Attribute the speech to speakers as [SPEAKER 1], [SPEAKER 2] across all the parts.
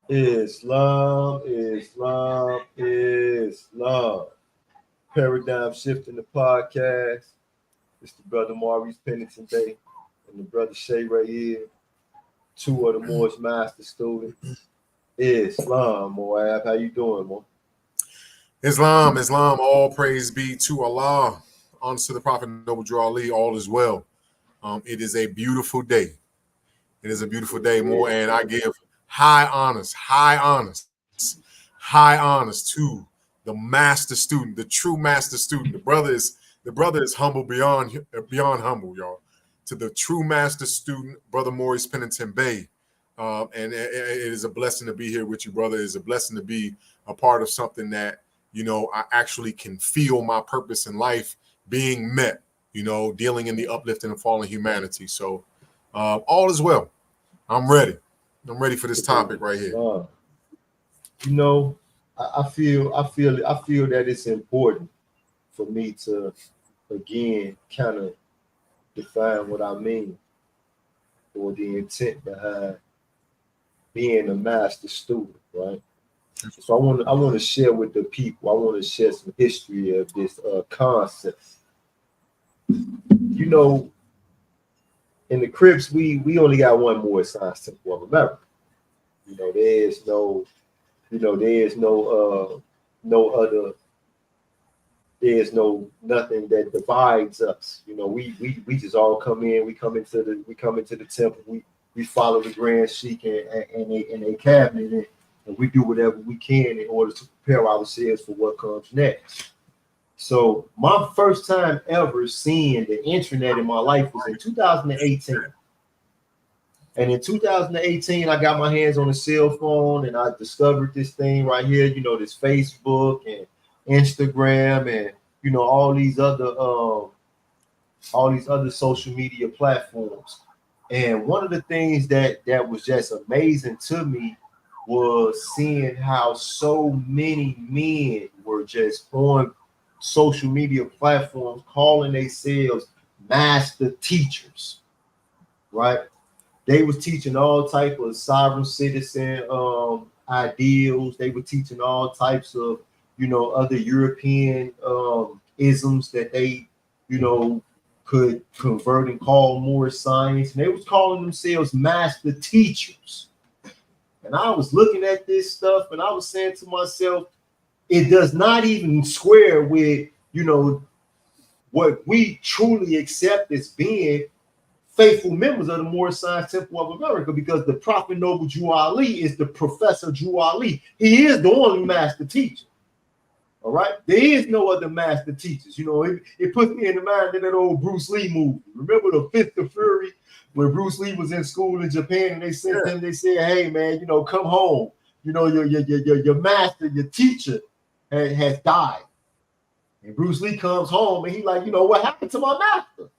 [SPEAKER 1] Islam, Islam, Islam. Paradigm shifting the podcast. It's the brother Maurice Pennington Bay and the brother Shay right here. Two of the Moorish master students. Islam, Moab. How you doing, Mo?
[SPEAKER 2] Islam, Islam, all praise be to Allah. Honor to the Prophet Noble Drew Ali, all is well. It is a beautiful day. It is a beautiful day, more, and I give high honors to the master student, the true master student. The brother is humble beyond humble, y'all. To the true master student, brother Maurice Pennington Bay. And it is a blessing to be here with you, brother. It is a blessing to be a part of something that, I actually can feel my purpose in life being met, dealing in the uplifting and fallen humanity. So all is well. I'm ready. I'm ready for this topic right here.
[SPEAKER 1] You know, I feel that it's important for me to again kind of define what I mean or the intent behind being a master student, right? So I want to share with the people. I want to share some history of this concept. You know, in the Crips, we only got one more science temple of America. You know, there is no, there is no other, there is no nothing that divides us. We just all come in. We come into the temple. We follow the Grand Sheik and a cabinet, and we do whatever we can in order to prepare ourselves for what comes next. So my first time ever seeing the internet in my life was in 2018. And in 2018, I got my hands on a cell phone and I discovered this thing right here, this Facebook and Instagram and all these other social media platforms. And one of the things that was just amazing to me was seeing how so many men were just on social media platforms calling themselves master teachers, right? They was teaching all type of sovereign citizen ideals. They were teaching all types of, other European isms that they, you know, could convert and call more science. And they was calling themselves master teachers. And I was looking at this stuff and I was saying to myself, it does not even square with, what we truly accept as being faithful members of the Moorish Science Temple of America, because the Prophet Noble Drew Ali is the Professor Drew Ali. He is the only master teacher. All right. There is no other master teachers. It puts me in the mind of that old Bruce Lee movie. Remember the Fifth of Fury, where Bruce Lee was in school in Japan and they sent him, they said, hey man, come home. Your master, your teacher has died. And Bruce Lee comes home and he like, what happened to my master?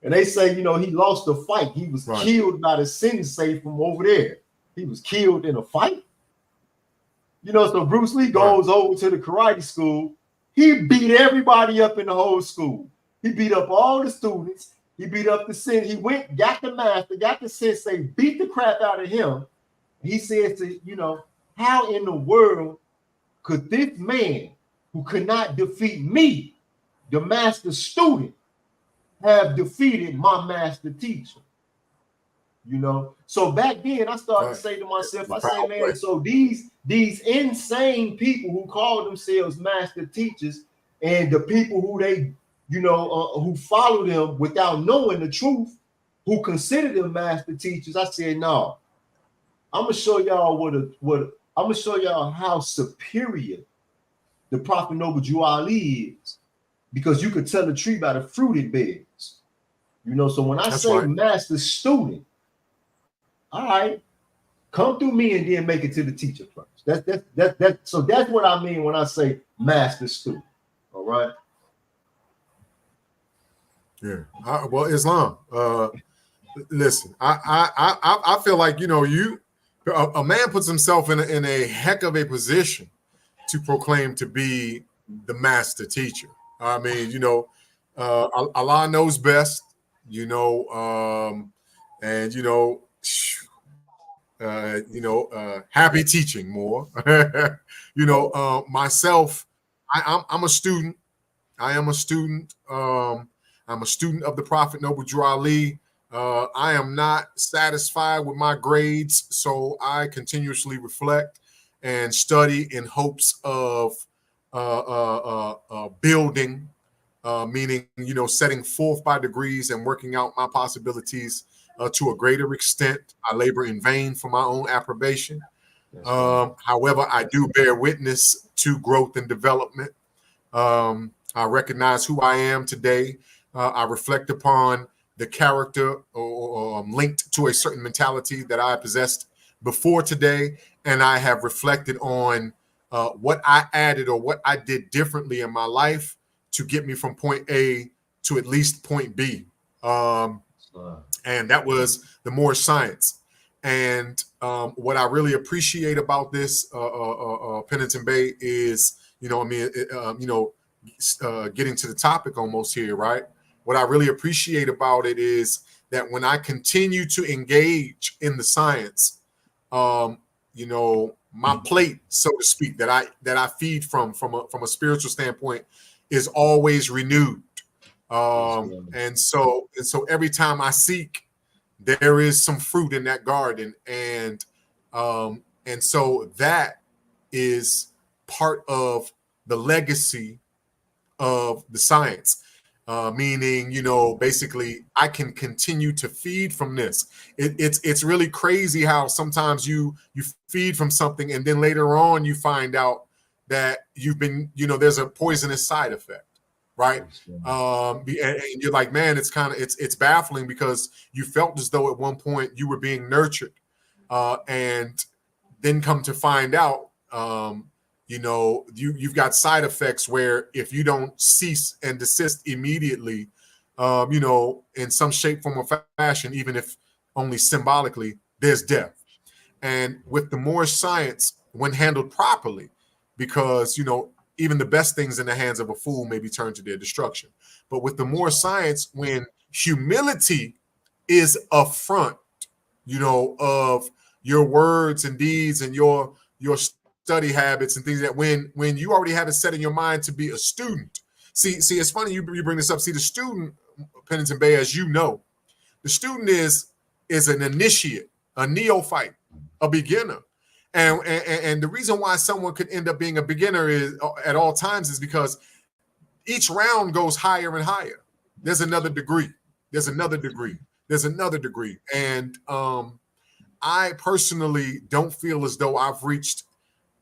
[SPEAKER 1] And they say, he lost a fight. He was killed by the sensei from over there. He was killed in a fight. So Bruce Lee goes over to the karate school. He beat everybody up in the whole school. He beat up all the students. He beat up the sensei. He went, got the master, got the sensei, beat the crap out of him. He says how in the world could this man who could not defeat me, the master student, have defeated my master teacher? So back then I started to say to myself, I say, man, so these insane people who call themselves master teachers and the people who they, who follow them without knowing the truth, who consider them master teachers, I said, no, I'm gonna show y'all I'm gonna show y'all how superior the Prophet Noble Drew Ali is, because you could tell a tree by the fruit it bears. So when I say master student, all right, come through me and then make it to the teacher first. So that's what I mean when I say master student. All right.
[SPEAKER 2] Yeah. Well, Islam. Listen, I feel like a man puts himself in a heck of a position to proclaim to be the master teacher. I mean, Allah knows best. And happy teaching more. Myself, I'm a student. I am a student. I'm a student of the Prophet Noble Drew Ali. I am not satisfied with my grades, so I continuously reflect and study in hopes of building, meaning, setting forth by degrees and working out my possibilities to a greater extent. I labor in vain for my own approbation. However, I do bear witness to growth and development. I recognize who I am today. I reflect upon the character or linked to a certain mentality that I possessed before today, and I have reflected on what I added or what I did differently in my life to get me from point A to at least point B. And that was the Moorish science. And what I really appreciate about this, Pennington Bay, is, getting to the topic almost here, right? What I really appreciate about it is that when I continue to engage in the science, my plate, so to speak, that I feed from a spiritual standpoint is always renewed. And so every time I seek, there is some fruit in that garden, and so that is part of the legacy of the science. Meaning, basically, I can continue to feed from this. It's really crazy how sometimes you feed from something, and then later on you find out that you've been, there's a poisonous side effect, right? And you're like, man, it's baffling because you felt as though at one point you were being nurtured, and then come to find out, you've got side effects where if you don't cease and desist immediately, in some shape, form, or fashion, even if only symbolically, there's death. And with the Moorish science, when handled properly, because, even the best things in the hands of a fool may be turned to their destruction. But with the Moorish science, when humility is up front, of your words and deeds and your study habits and things, that when you already have it set in your mind to be a student. See, it's funny you bring this up. See, the student, Pennington Bay, as you know, the student is an initiate, a neophyte, a beginner. And the reason why someone could end up being a beginner is at all times is because each round goes higher and higher. There's another degree. There's another degree. There's another degree. And I personally don't feel as though I've reached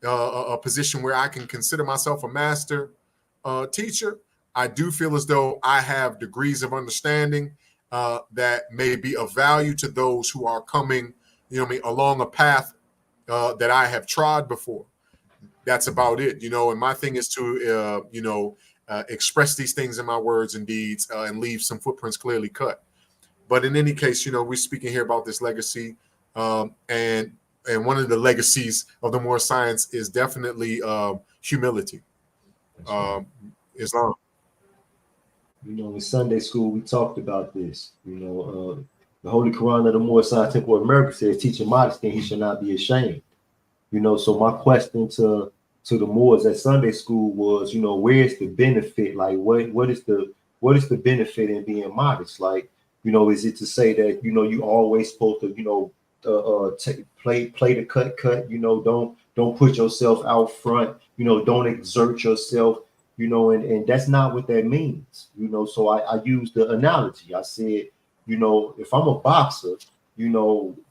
[SPEAKER 2] a position where I can consider myself a master teacher. I do feel as though I have degrees of understanding that may be of value to those who are coming, along a path that I have trod before. That's about it, and my thing is to, express these things in my words and deeds and leave some footprints clearly cut. But in any case, we're speaking here about this legacy, and one of the legacies of the Moorish science is definitely humility. Islam.
[SPEAKER 1] In Sunday school, we talked about this. The Holy Quran of the Moorish Science Temple of America says, teaching modesty, he shall not be ashamed. So my question to the Moors at Sunday school was, where's the benefit? Like, what is the benefit in being modest? Like, is it to say that, you always supposed to, play the cut, don't put yourself out front, don't exert yourself, and that's not what that means, so I used the analogy. I said, if I'm a boxer,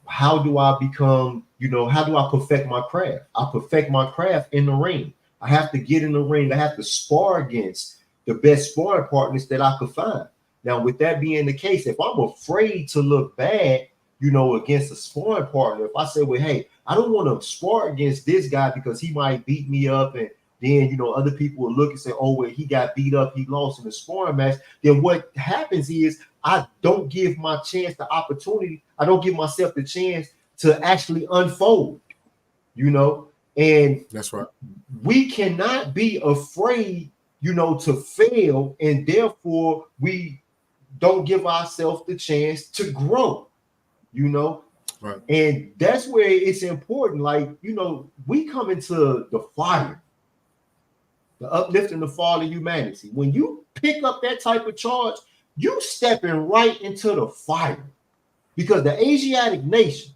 [SPEAKER 1] how do I become, how do I perfect my craft? I perfect my craft in the ring. I have to get in the ring. I have to spar against the best sparring partners that I could find. Now, with that being the case, if I'm afraid to look bad, against a sparring partner, if I say, well, hey, I don't want to spar against this guy because he might beat me up, and then, other people will look and say, oh, well, he got beat up, he lost in the sparring match. Then what happens is I don't give my chance the opportunity. I don't give myself the chance to actually unfold, and
[SPEAKER 2] that's right.
[SPEAKER 1] We cannot be afraid, to fail, and therefore we don't give ourselves the chance to grow.
[SPEAKER 2] Right.
[SPEAKER 1] And that's where it's important. Like, we come into the fire, the uplifting the fall of humanity. When you pick up that type of charge, you stepping right into the fire. Because the Asiatic nations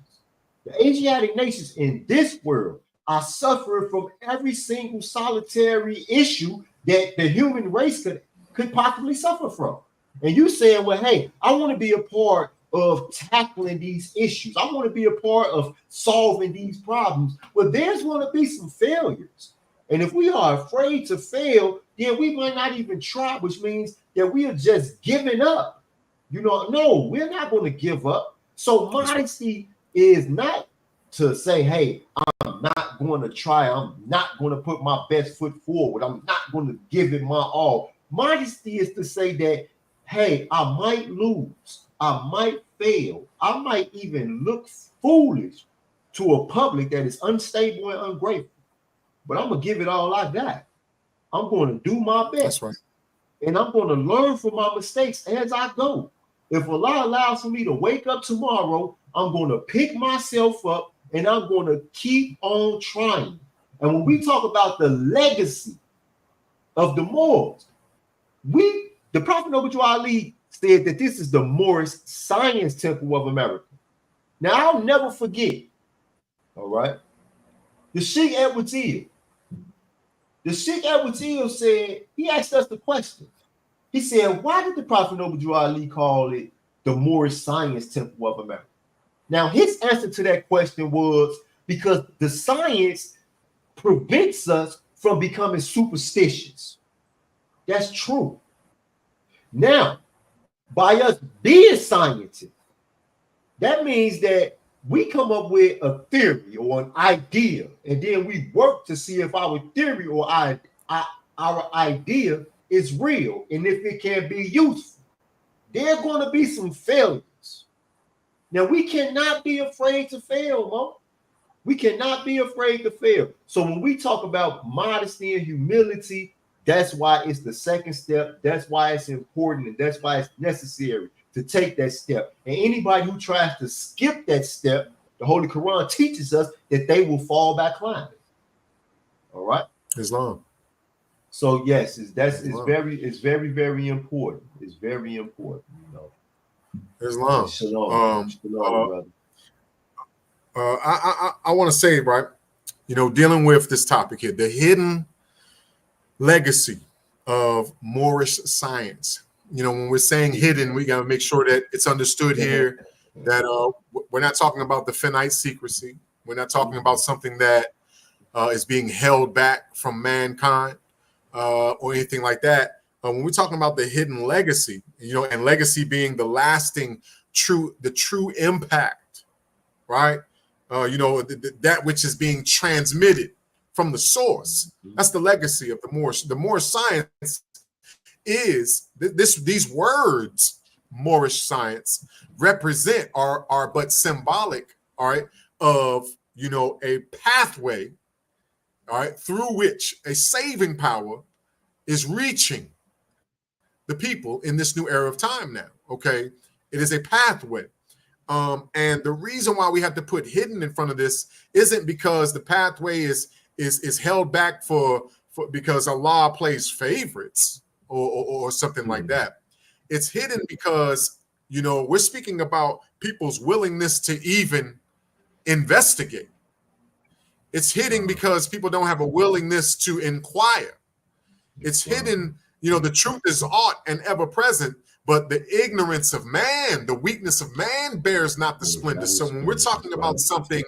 [SPEAKER 1] in this world are suffering from every single solitary issue that the human race could possibly suffer from. And you saying, well, hey, I want to be a part of tackling these issues. I want to be a part of solving these problems. Well, there's going to be some failures. And if we are afraid to fail, then we might not even try, which means that we are just giving up. No, we're not going to give up. So modesty is not to say, hey, I'm not going to try. I'm not going to put my best foot forward. I'm not going to give it my all. Modesty is to say that, hey, I might lose. I might fail. I might even look foolish to a public that is unstable and ungrateful. But I'm going to give it all I got. I'm going to do my best.
[SPEAKER 2] That's right.
[SPEAKER 1] And I'm going to learn from my mistakes as I go. If Allah allows for me to wake up tomorrow, I'm going to pick myself up and I'm going to keep on trying. And when we talk about the legacy of the Moors, the Prophet Noble Ali said that this is the Moorish Science Temple of America. Now, I'll never forget, all right, the Sheikh Edward Teal. The Sheikh Edward Teal said, he asked us the question. He said, why did the Prophet Noble Ali call it the Moorish Science Temple of America? Now, his answer to that question was because the science prevents us from becoming superstitious. That's true. Now, by us being scientists, that means that we come up with a theory or an idea, and then we work to see if our theory or our idea is real and if it can be useful. There are going to be some failures. Now, we cannot be afraid to fail, Mo. We cannot be afraid to fail. So when we talk about modesty and humility, that's why it's the second step. That's why it's important, and that's why it's necessary to take that step. And anybody who tries to skip that step, the Holy Quran teaches us that they will fall by climbing. All right?
[SPEAKER 2] Islam.
[SPEAKER 1] So yes, it's very, very important. It's very important,
[SPEAKER 2] Islam.
[SPEAKER 1] Shalom, brother.
[SPEAKER 2] I want to say, right, dealing with this topic here, the hidden legacy of Moorish science. When we're saying hidden, we got to make sure that it's understood here that we're not talking about the finite secrecy. We're not talking about something that is being held back from mankind or anything like that. When we're talking about the hidden legacy, and legacy being the lasting, true impact, right? That which is being transmitted from the source. That's the legacy of the Moorish. The Moorish science is these words, Moorish science, represent are but symbolic, all right, of a pathway, all right, through which a saving power is reaching the people in this new era of time now. Okay, it is a pathway. And the reason why we have to put hidden in front of this isn't because the pathway is held back for because Allah plays favorites or something like that. It's hidden because we're speaking about people's willingness to even investigate. It's hidden because people don't have a willingness to inquire. It's hidden, the truth is aught and ever present, but the ignorance of man, the weakness of man bears not the splendor. So when we're talking about something,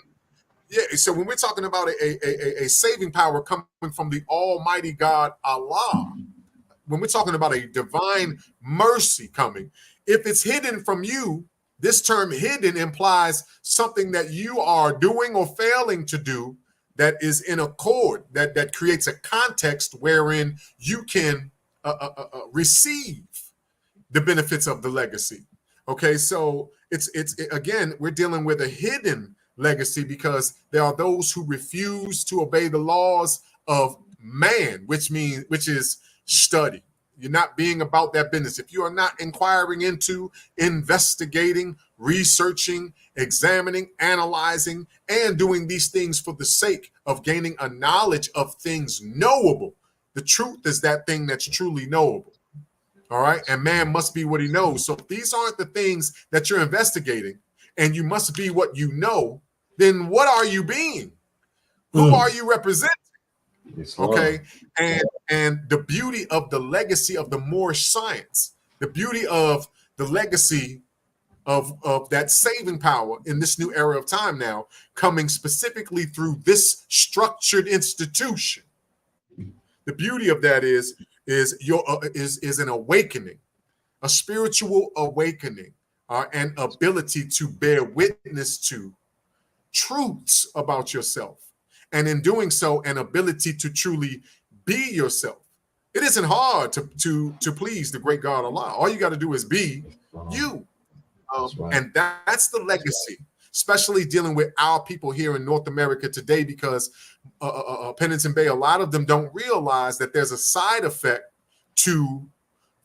[SPEAKER 2] so when we're talking about a saving power coming from the Almighty God, Allah, when we're talking about a divine mercy coming, if it's hidden from you, this term hidden implies something that you are doing or failing to do that is in accord, that creates a context wherein you can receive the benefits of the legacy. Okay, so it's again, we're dealing with a hidden legacy because there are those who refuse to obey the laws of man, which is study. You're not being about that business. If you are not inquiring into, investigating, researching, examining, analyzing, and doing these things for the sake of gaining a knowledge of things knowable. The truth is that thing that's truly knowable. All right. And man must be what he knows. So if these aren't the things that you're investigating, and you must be what you know, then what are you being? Who are you representing? Okay. And the beauty of the legacy of the Moorish science, the beauty of the legacy of that saving power in this new era of time now, coming specifically through this structured institution. The beauty of that is an awakening, a spiritual awakening, an ability to bear witness to truths about yourself, and in doing so, an ability to truly be yourself. It isn't hard to please the great God Allah. All you got to do is be you. And that's the legacy, especially dealing with our people here in North America today, because Pennington Bay, a lot of them don't realize that there's a side effect to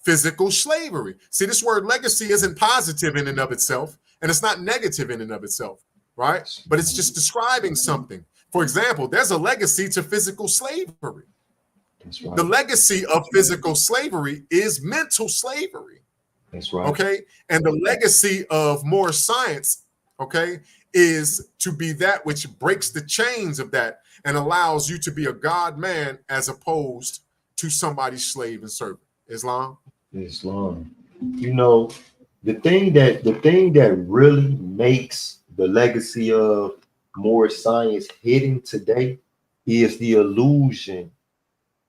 [SPEAKER 2] physical slavery. See, this word legacy isn't positive in and of itself, and it's not negative in and of itself, right? But it's just describing something. For example, there's a legacy to physical slavery. Right. The legacy of physical slavery is mental slavery.
[SPEAKER 1] That's right.
[SPEAKER 2] Okay. And the legacy of Moorish science, okay, is to be that which breaks the chains of that and allows you to be a God man as opposed to somebody's slave and servant. Islam.
[SPEAKER 1] You know, the thing that really makes the legacy of Moorish science hidden today is the illusion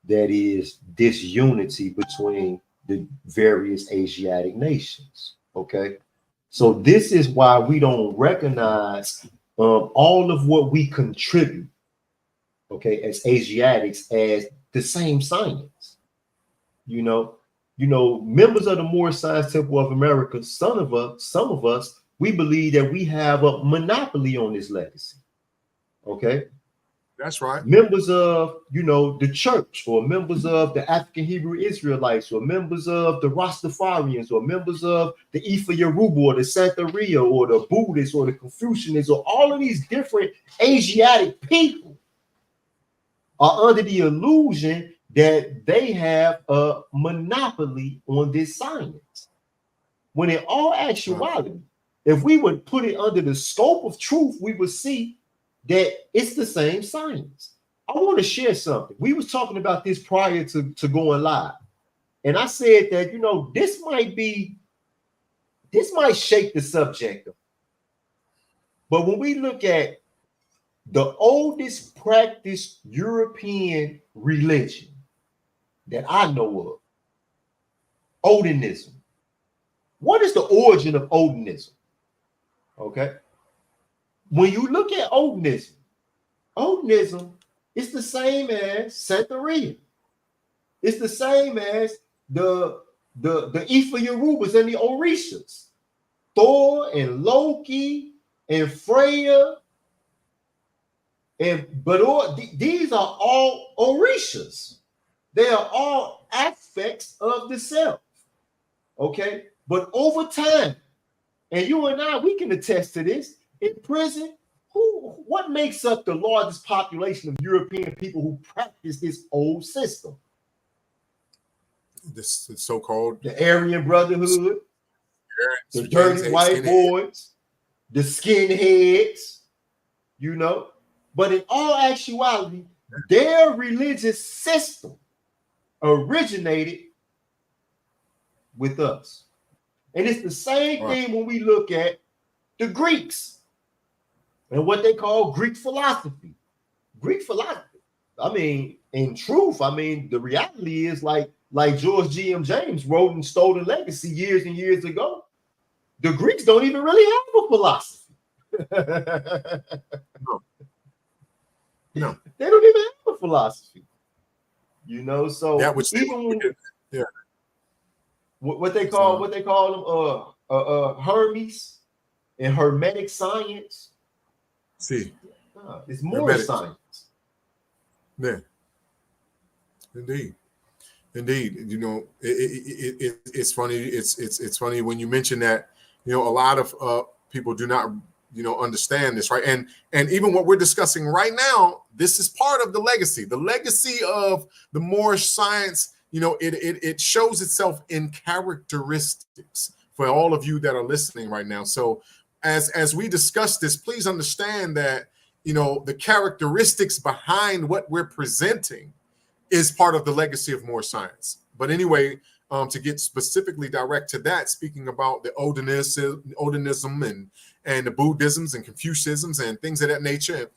[SPEAKER 1] that is disunity between the various Asiatic nations. Okay, so this is why we don't recognize all of what we contribute, okay, as Asiatics as the same science. You know, members of the Moorish Science Temple of America, some of us, we believe that we have a monopoly on this legacy. Okay.
[SPEAKER 2] That's right.
[SPEAKER 1] Members of, the church, or members of the African Hebrew Israelites, or members of the Rastafarians, or members of the Ifa Yoruba, or the Santeria, or the Buddhists, or the Confucianists, or all of these different Asiatic people are under the illusion that they have a monopoly on this science. When in all actuality, if we would put it under the scope of truth, we would see that it's the same science. I want to share something. We was talking about this prior to going live. And I said that, this might shake the subject. But when we look at the oldest practiced European religion that I know of, Odinism. What is the origin of Odinism? Okay. When you look at Odinism is the same as Santeria. It's the same as the Ifa Yorubas and the Orishas. Thor and Loki and Freya. These are all Orishas. They are all aspects of the self. Okay? But over time, and you and I, we can attest to this, in prison, what makes up the largest population of European people who practice this old system?
[SPEAKER 2] This so-called
[SPEAKER 1] the Aryan Brotherhood, the dirty white boys, the skinheads, But in all actuality, their religious system originated with us. And it's the same thing when we look at the Greeks and what they call Greek philosophy. Greek philosophy. In truth, the reality is like George G.M. James wrote in Stolen Legacy years and years ago, the Greeks don't even really have a philosophy.
[SPEAKER 2] No.
[SPEAKER 1] They don't even have a philosophy. So
[SPEAKER 2] that which
[SPEAKER 1] even what they call them Hermes and Hermetic science.
[SPEAKER 2] See,
[SPEAKER 1] it's Moorish science.
[SPEAKER 2] Yeah, indeed. It's funny. It's funny when you mention that A lot of people do not, understand this, right? And even what we're discussing right now, this is part of the legacy. The legacy of the Moorish science, it shows itself in characteristics for all of you that are listening right now. So as we discuss this, please understand that, the characteristics behind what we're presenting is part of the legacy of Moorish science. But anyway, to get specifically direct to that, speaking about the Odinism and the Buddhisms and Confucianisms and things of that nature,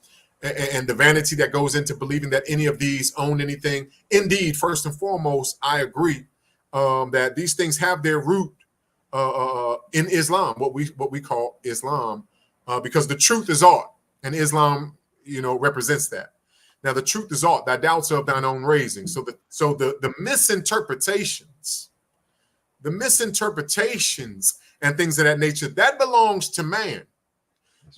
[SPEAKER 2] and the vanity that goes into believing that any of these own anything. Indeed, first and foremost, I agree that these things have their root in Islam, what we call Islam, because the truth is art, and Islam, represents that. Now, the truth is art, thy doubts are of thine own raising. So the misinterpretations, and things of that nature, that belongs to man.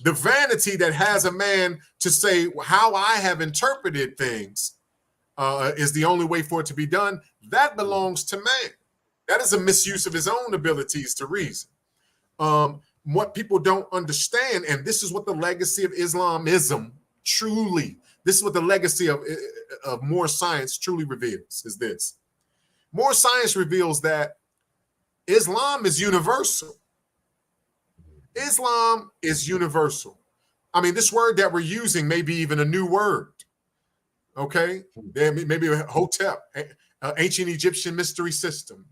[SPEAKER 2] The vanity that has a man to say how I have interpreted things is the only way for it to be done, that belongs to man. That is a misuse of his own abilities to reason. What people don't understand, and this is what the legacy of Islamism truly, this is what the legacy of Moorish science truly reveals, is this. Moorish science reveals that Islam is universal. Islam is universal. I mean, this word that we're using may be even a new word. Okay, there may be a Hotep, ancient Egyptian mystery system,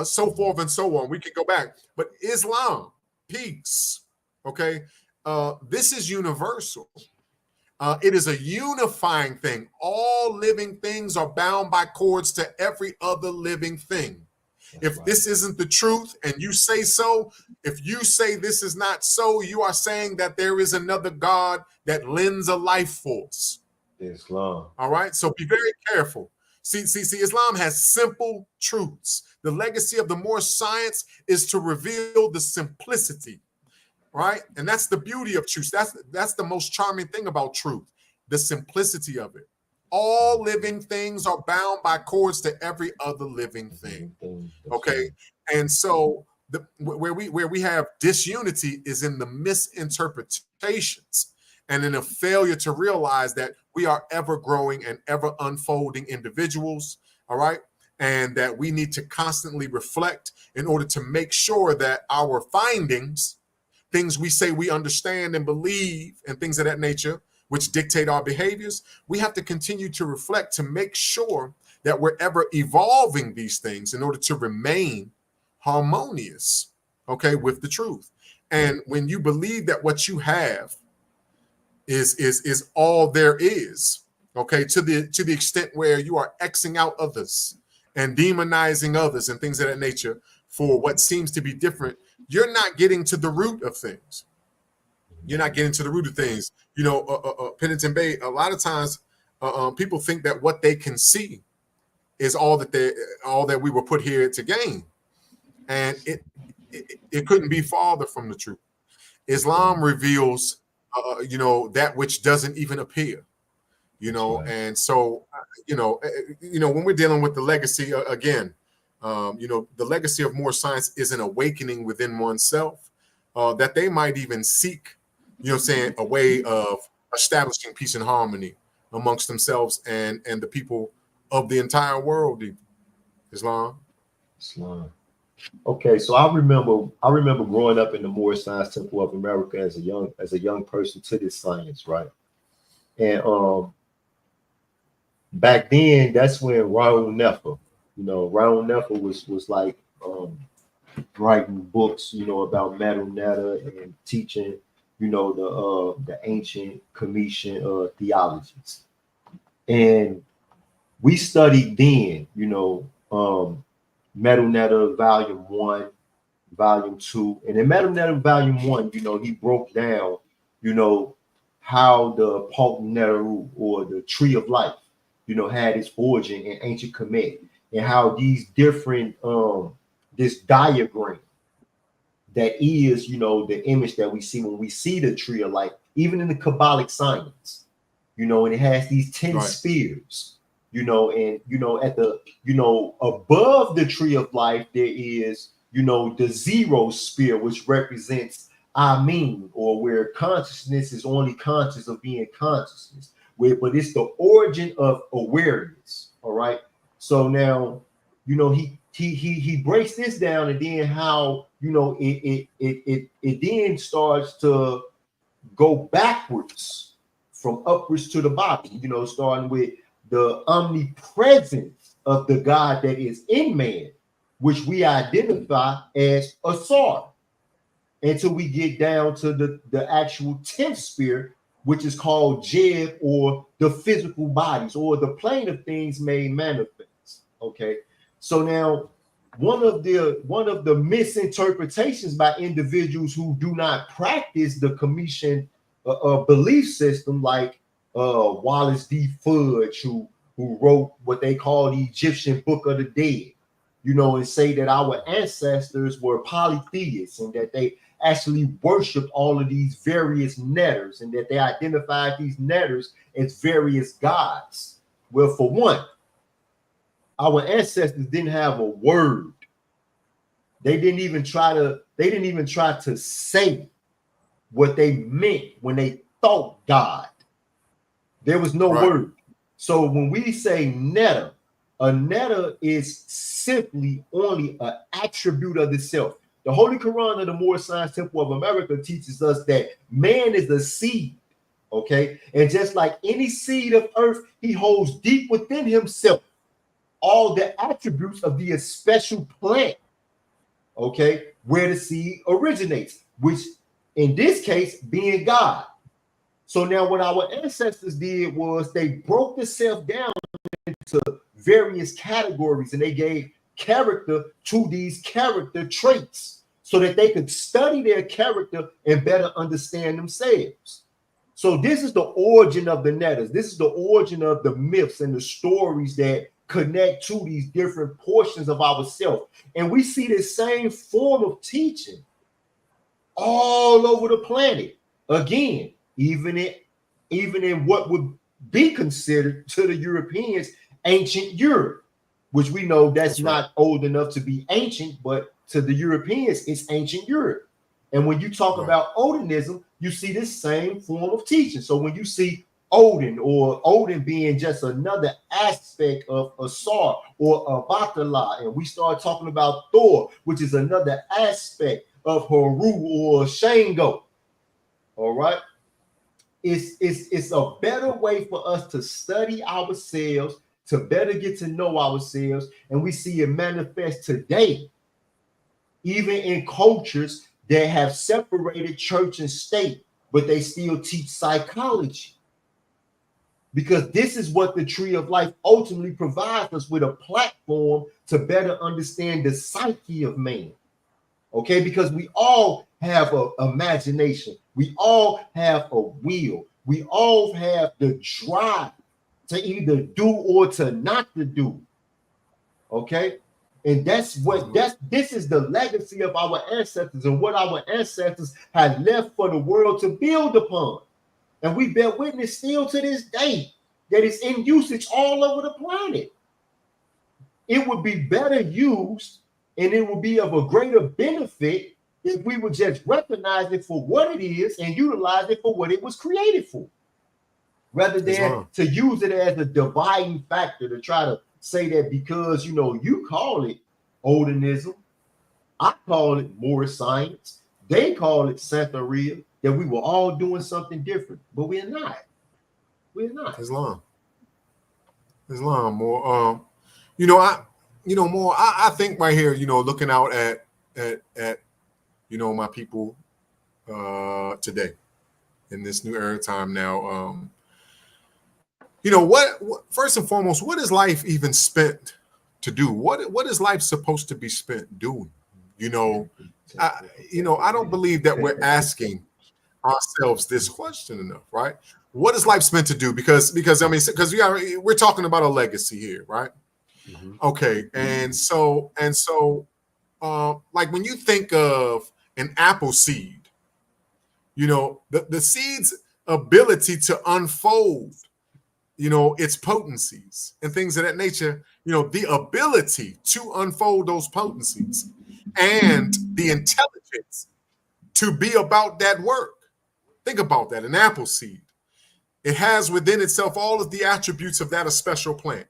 [SPEAKER 2] so forth and so on. We could go back, but Islam, peace. Okay, this is universal. It is a unifying thing. All living things are bound by cords to every other living thing. If this isn't the truth and you say so, if you say this is not so, you are saying that there is another God that lends a life force.
[SPEAKER 1] Islam.
[SPEAKER 2] All right. So be very careful. See, Islam has simple truths. The legacy of the Moorish science is to reveal the simplicity, right? And that's the beauty of truth. That's the most charming thing about truth, the simplicity of it. All living things are bound by cords to every other living thing. Okay, and so where we have disunity is in the misinterpretations and in a failure to realize that we are ever growing and ever unfolding individuals. All right, and that we need to constantly reflect in order to make sure that our findings, things we say we understand and believe, and things of that nature, which dictate our behaviors, we have to continue to reflect to make sure that we're ever evolving these things in order to remain harmonious, okay, with the truth. And when you believe that what you have is all there is, okay, to the extent where you are Xing out others and demonizing others and things of that nature for what seems to be different, you're not getting to the root of things. You're not getting to the root of things. Penitent Bay, a lot of times people think that what they can see is all that we were put here to gain. And it couldn't be farther from the truth. Islam reveals, that which doesn't even appear, right. And so, when we're dealing with the legacy again, the legacy of Moorish science is an awakening within oneself that they might even seek, a way of establishing peace and harmony amongst themselves and the people of the entire world. Islam.
[SPEAKER 1] Okay, so I remember growing up in the Moorish Science Temple of America as a young person to this science, right? And back then, that's when Raul Nefer was like writing books, about Medu Neter and teaching, the ancient Cometian theologies. And we studied then, Medu Neter Volume 1, Volume 2. And in Medu Neter Volume 1, he broke down, how the Pulp Neteru, or the Tree of Life, had its origin in ancient Kemet, and how these different, this diagram that is, the image that we see when we see the Tree of Life, even in the Kabbalic science, and it has these 10 right. spheres, and, at the, above the Tree of Life, there is, the zero sphere, which represents I mean, or where consciousness is only conscious of being consciousness. But it's the origin of awareness. All right. So now, he breaks this down, and then how it then starts to go backwards from upwards to the bottom. Starting with the omnipresence of the God that is in man, which we identify as Asar, until we get down to the actual 10th sphere, which is called Jeb, or the physical bodies, or the plane of things made manifest. Okay, so now one of the misinterpretations by individuals who do not practice the Commission belief system, like Wallace D. Fudge, who wrote what they call the Egyptian Book of the Dead, and say that our ancestors were polytheists, and that they actually worshipped all of these various netters, and that they identified these netters as various gods. Well, for one, our ancestors didn't have a word. They didn't even try to say what they meant when they thought God. There was no word. So when we say netter, a netter is simply only an attribute of the self. The Holy Quran of the Moorish Science Temple of America teaches us that man is a seed, okay? And just like any seed of earth, he holds deep within himself all the attributes of the special plant, okay, where the seed originates, which in this case being God. So now what our ancestors did was they broke the self down into various categories, and they gave character to these character traits so that they could study their character and better understand themselves. So this is the origin of the netters. This is the origin of the myths and the stories that connect to these different portions of ourselves. And we see this same form of teaching all over the planet. Again, even in what would be considered to the Europeans ancient Europe, which we know that's not old enough to be ancient, but to the Europeans, it's ancient Europe. And when you talk about Odinism, you see this same form of teaching. So when you see Odin, or Odin being just another aspect of Asar or Abatala, and we start talking about Thor, which is another aspect of Haru or Shango, all right? It's a better way for us to study ourselves, to better get to know ourselves. And we see it manifest today, even in cultures that have separated church and state, but they still teach psychology. Because this is what the Tree of Life ultimately provides us, with a platform to better understand the psyche of man. Okay, because we all have an imagination. We all have a will. We all have the drive to either do or to not to do. Okay, and this is the legacy of our ancestors, and what our ancestors had left for the world to build upon. And we bear witness still to this day that it's in usage all over the planet. It would be better used, and it would be of a greater benefit if we would just recognize it for what it is and utilize it for what it was created for, rather than to use it as a dividing factor, to try to say that because you call it Odinism, I call it Moorish science, they call it Santeria, that we were all doing something different, but we're not. We're not.
[SPEAKER 2] Islam more. More. I think right here, looking out at my people today in this new era time now. What first and foremost, what is life even spent to do? What is life supposed to be spent doing? I don't believe that we're asking ourselves this question enough, right? What is life spent to do? Because we're talking about a legacy here, right? Mm-hmm. Okay, and so like when you think of an apple seed, the seed's ability to unfold, its potencies and things of that nature, the ability to unfold those potencies and the intelligence to be about that work. Think about that. An apple seed. It has within itself all of the attributes of that a special plant.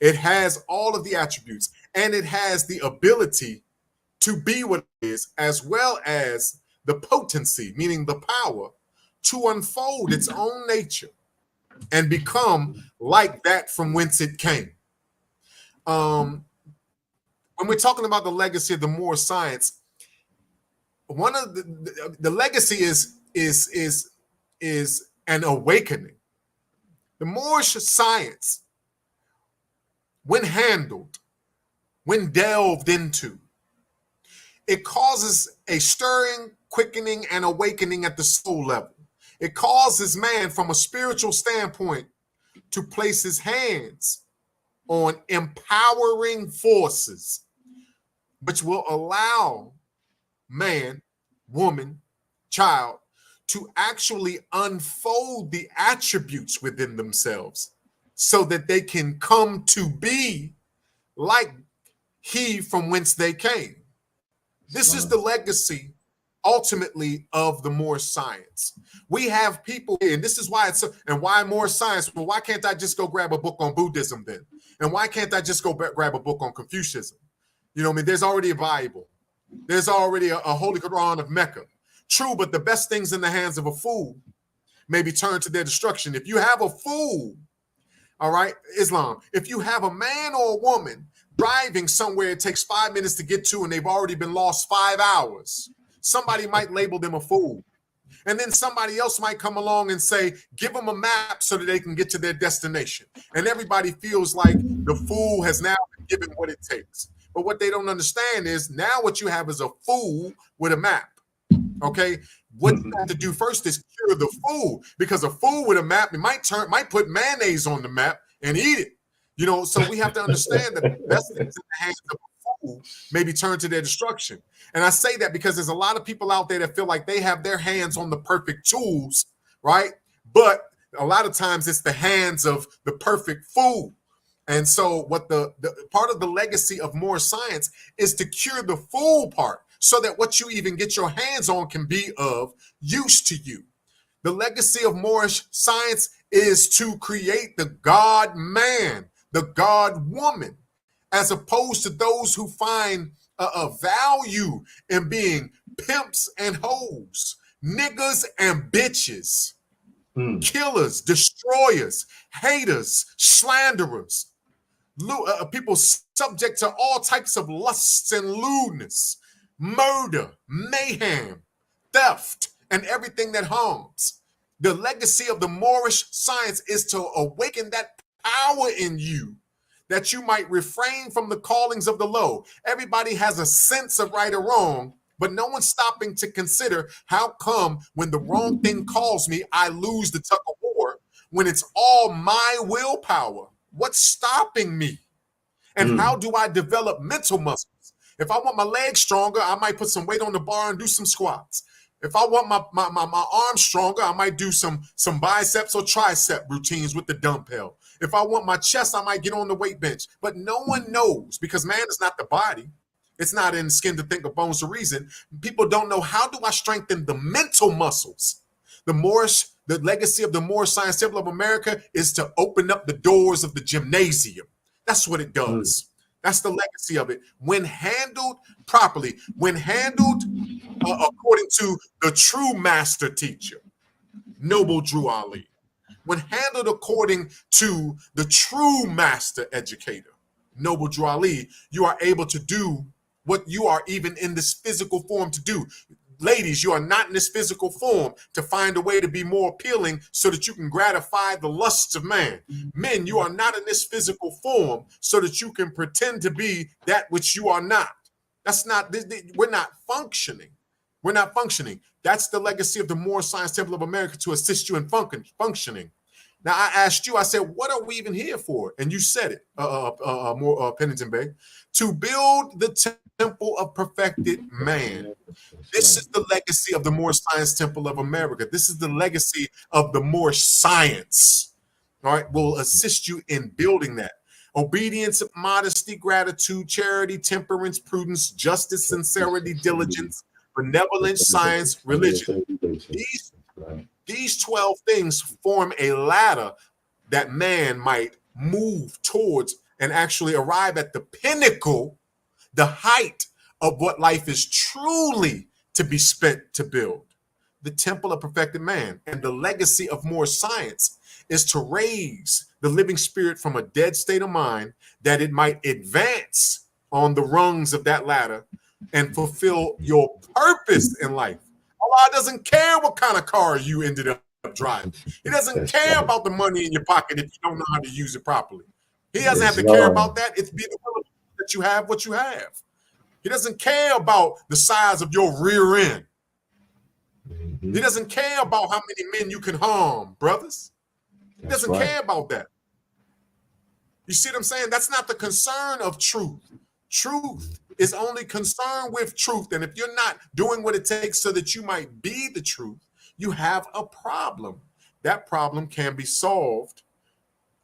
[SPEAKER 2] It has all of the attributes, and it has the ability to be what it is, as well as the potency, meaning the power, to unfold its own nature and become like that from whence it came. When we're talking about the legacy of the Moorish science, one of the legacy is an awakening. The Moorish science, when handled, when delved into, it causes a stirring, quickening, and awakening at the soul level. It causes man, from a spiritual standpoint, to place his hands on empowering forces, which will allow man, woman, child to actually unfold the attributes within themselves so that they can come to be like he from whence they came. This is the legacy ultimately of the Moorish science. We have people, and this is why and why Moorish science? Well, why can't I just go grab a book on Buddhism then? And why can't I just go grab a book on Confucianism? You know what I mean? There's already a Bible. There's already a Holy Quran of Mecca. True, but the best things in the hands of a fool may be turned to their destruction. If you have a fool, all right, Islam, if you have a man or a woman driving somewhere it takes 5 minutes to get to and they've already been lost 5 hours, somebody might label them a fool. And then somebody else might come along and say, give them a map so that they can get to their destination. And everybody feels like the fool has now been given what it takes. But what they don't understand is now what you have is a fool with a map. Okay, what you have to do first is cure the fool, because a fool with a map, it might put mayonnaise on the map and eat it. You know, so we have to understand that the best things in the hands of a fool may be turned to their destruction. And I say that because there's a lot of people out there that feel like they have their hands on the perfect tools, right? But a lot of times it's the hands of the perfect fool. And so what the part of the legacy of Moorish science is to cure the fool part, so that what you even get your hands on can be of use to you. The legacy of Moorish science is to create the God man, the God woman, as opposed to those who find a value in being pimps and hoes, niggas and bitches, killers, destroyers, haters, slanderers, people subject to all types of lusts and lewdness, murder, mayhem, theft, and everything that harms. The legacy of the Moorish science is to awaken that power in you, that you might refrain from the callings of the low. Everybody has a sense of right or wrong, but no one's stopping to consider how come when the wrong thing calls me, I lose the tug of war when it's all my willpower. What's stopping me? And how do I develop mental muscles? If I want my legs stronger, I might put some weight on the bar and do some squats. If I want my arms stronger, I might do some biceps or tricep routines with the dumbbell. If I want my chest, I might get on the weight bench. But no one knows, because man is not the body. It's not in the skin to think of, bones to reason. People don't know, how do I strengthen the mental muscles? The legacy of the Moorish Science Temple of America is to open up the doors of the gymnasium. That's what it does. That's the legacy of it. When handled properly, when handled according to the true master teacher, Noble Drew Ali, when handled according to the true master educator, Noble Drew Ali, you are able to do what you are even in this physical form to do. Ladies, you are not in this physical form to find a way to be more appealing so that you can gratify the lusts of man. Men, you are not in this physical form so that you can pretend to be that which you are not. That's not, we're not functioning. We're not functioning. That's the legacy of the Moorish Science Temple of America, to assist you in functioning. Now, I asked you, I said, what are we even here for? And you said it, Pennington Bay, to build the temple of perfected man. This is the legacy of the Moorish Science Temple of America. This is the legacy of the Moorish science. All right, will assist you in building that. obedience, modesty, gratitude, charity, temperance, prudence, justice, sincerity, diligence, benevolence, science, religion. These 12 things form a ladder that man might move towards and actually arrive at the pinnacle, the height of what life is truly to be spent to build. The temple of perfected man. And the legacy of more science is to raise the living spirit from a dead state of mind, that it might advance on the rungs of that ladder and fulfill your purpose in life. Allah doesn't care what kind of car you ended up driving. He doesn't care about the money in your pocket if you don't know how to use it properly. He doesn't have to care about that. It's be the will that you have what you have. He doesn't care about the size of your rear end. He doesn't care about how many men you can harm, brothers. He doesn't care about that. You see what I'm saying? That's not the concern of truth. Truth is only concerned with truth. And if you're not doing what it takes so that you might be the truth, you have a problem. That problem can be solved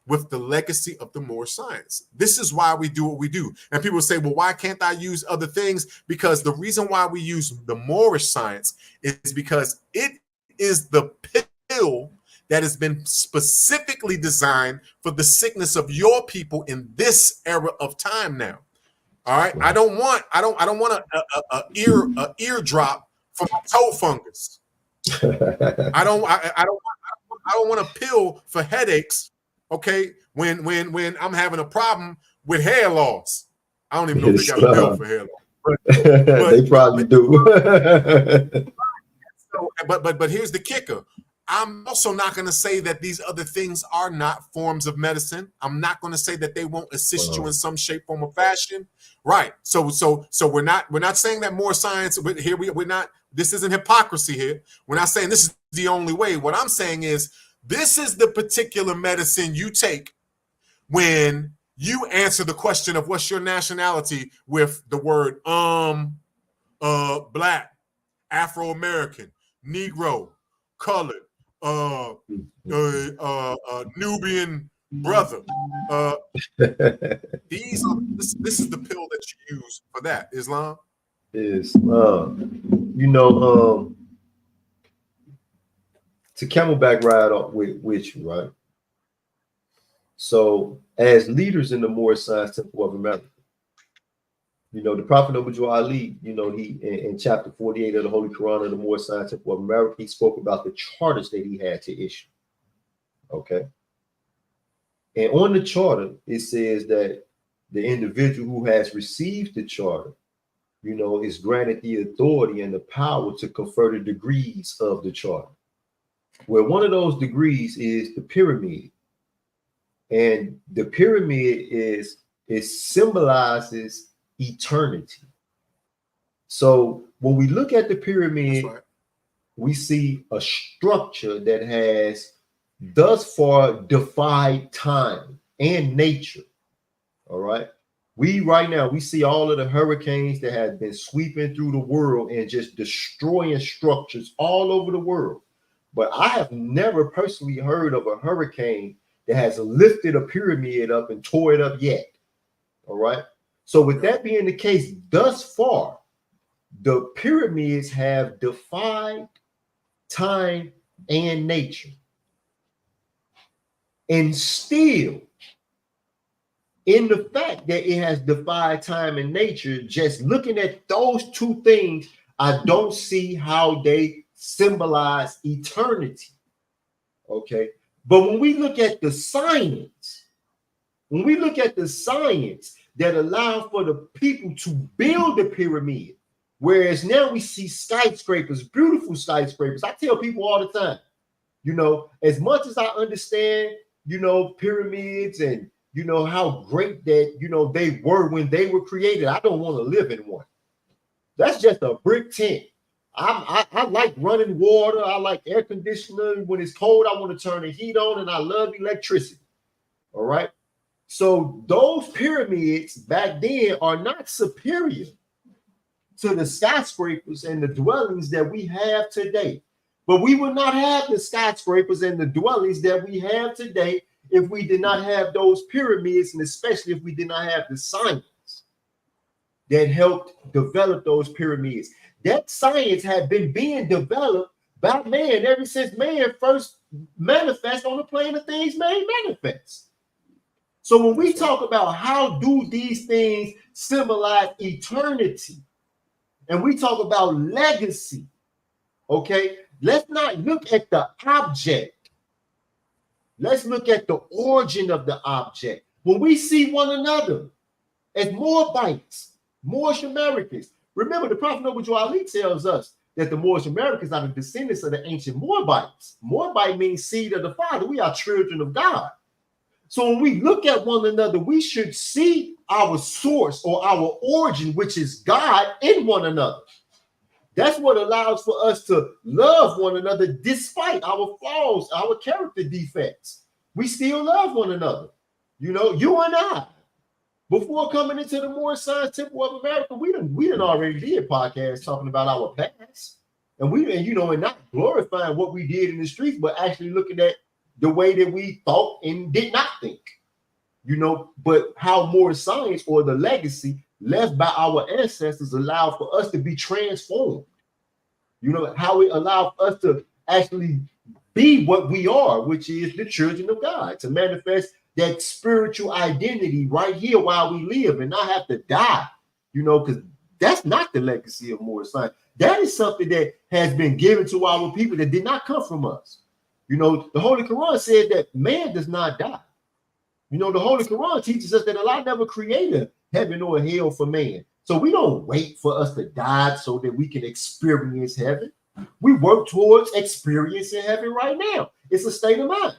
[SPEAKER 2] with the legacy of the Moorish science. This is why we do what we do. And people say, well, why can't I use other things? Because the reason why we use the Moorish science is because it is the pill that has been specifically designed for the sickness of your people in this era of time now. All right. I don't want a eardrop for my toe fungus. I don't want a pill for headaches. Okay, when I'm having a problem with hair loss. I don't even know if they got a pill for hair loss. But
[SPEAKER 1] they probably do.
[SPEAKER 2] But here's the kicker. I'm also not going to say that these other things are not forms of medicine. I'm not going to say that they won't assist you in some shape, form, or fashion. Right. So we're not saying that more science. Here we're not. This isn't hypocrisy here. We're not saying this is the only way. What I'm saying is this is the particular medicine you take when you answer the question of what's your nationality with the word black, Afro-American, Negro, colored, Nubian brother. This is the pill that you use for that. Islam.
[SPEAKER 1] To camelback ride with you, right? So, as leaders in the Moorish Science Temple of America, the Prophet Abu Ali, he in chapter 48 of the Holy Quran of the Moorish Science Temple of America, he spoke about the charters that he had to issue. Okay. And on the charter, it says that the individual who has received the charter, is granted the authority and the power to confer the degrees of the charter. Where one of those degrees is the pyramid. And the pyramid symbolizes eternity. So when we look at the pyramid, we see a structure that has thus far defied time and nature. All right. Right now, we see all of the hurricanes that have been sweeping through the world and just destroying structures all over the world. But I have never personally heard of a hurricane that has lifted a pyramid up and tore it up yet. All right. So with that being the case, thus far, the pyramids have defied time and nature. And still, in the fact that it has defied time and nature, just looking at those two things, I don't see how they symbolize eternity. Okay. But when we look at the science, that allow for the people to build the pyramid, whereas now we see skyscrapers, beautiful skyscrapers. I tell people all the time, as much as I understand, pyramids and, how great that, they were when they were created, I don't want to live in one. That's just a brick tent. I like running water. I like air conditioner. When it's cold, I want to turn the heat on, and I love electricity. All right. So those pyramids back then are not superior to the skyscrapers and the dwellings that we have today. But we would not have the skyscrapers and the dwellings that we have today if we did not have those pyramids, and especially if we did not have the science that helped develop those pyramids. That science had been being developed by man ever since man first manifest on the plane of things made manifest. So when we talk about how do these things symbolize eternity, and we talk about legacy, okay, let's not look at the object. Let's look at the origin of the object. When we see one another as Moabites, Moorish Americans, remember the Prophet Noble Ali tells us that the Moorish Americans are the descendants of the ancient Moabites. Moabite means seed of the Father. We are children of God. So when we look at one another, we should see our source or our origin, which is God, in one another. That's what allows for us to love one another despite our flaws, our character defects. We still love one another. You know, you and I, before coming into the Moorish Science Temple of America, we done already did podcasts talking about our past. And not glorifying what we did in the streets, but actually looking at the way that we thought and did not think. But how Moorish science or the legacy left by our ancestors allowed for us to be transformed. How it allowed us to actually be what we are, which is the children of God, to manifest that spiritual identity right here while we live and not have to die, because that's not the legacy of Moorish science. That is something that has been given to our people that did not come from us. The Holy Quran said that man does not die. The Holy Quran teaches us that Allah never created heaven or hell for man. So we don't wait for us to die so that we can experience heaven. We work towards experiencing heaven right now. It's a state of mind.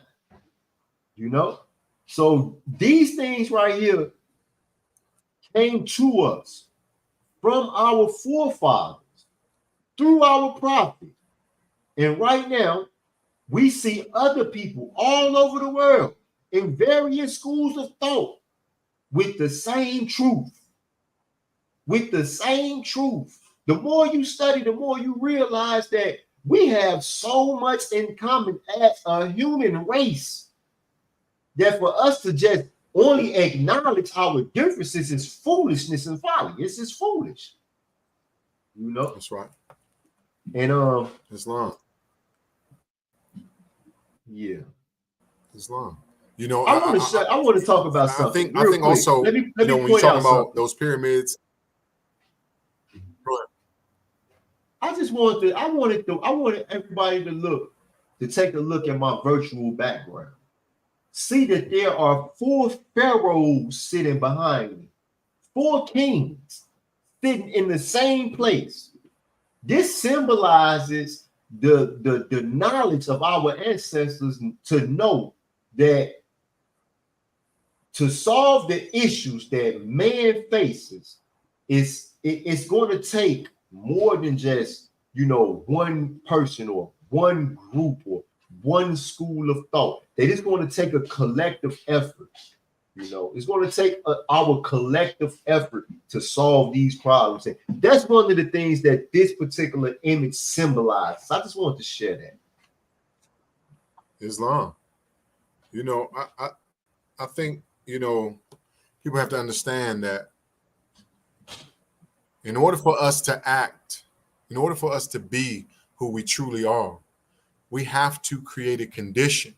[SPEAKER 1] So these things right here came to us from our forefathers through our prophet. And right now, we see other people all over the world in various schools of thought with the same truth. With the same truth. The more you study, the more you realize that we have so much in common as a human race that for us to just only acknowledge our differences is foolishness and folly. It's just foolish.
[SPEAKER 2] That's right.
[SPEAKER 1] And
[SPEAKER 2] Islam.
[SPEAKER 1] Yeah.
[SPEAKER 2] Islam.
[SPEAKER 1] I want to talk about something.
[SPEAKER 2] I think also,
[SPEAKER 1] let me
[SPEAKER 2] when you talk about something. Those pyramids.
[SPEAKER 1] I wanted everybody to take a look at my virtual background. See that there are 4 pharaohs sitting behind me, 4 kings sitting in the same place. This symbolizes the knowledge of our ancestors to know that to solve the issues that man faces, it's going to take more than just one person or one group or one school of thought. That it's going to take a collective effort. It's going to take our collective effort to solve these problems. And that's one of the things that this particular image symbolizes. I just wanted to share that.
[SPEAKER 2] Islam. I think, people have to understand that in order for us to act, in order for us to be who we truly are, we have to create a condition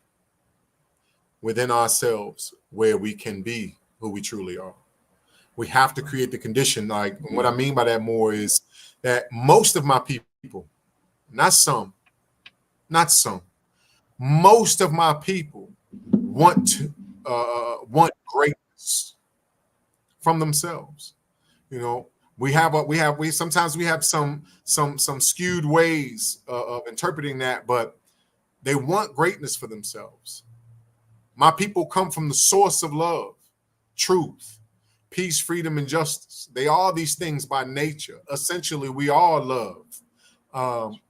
[SPEAKER 2] within ourselves where we can be who we truly are. We have to create the condition. Like, what I mean by that more is that most of my people, not some, most of my people want greatness from themselves. Sometimes we have some skewed ways of interpreting that, but they want greatness for themselves. My people come from the source of love, truth, peace, freedom, and justice. They are these things by nature. Essentially, we are love.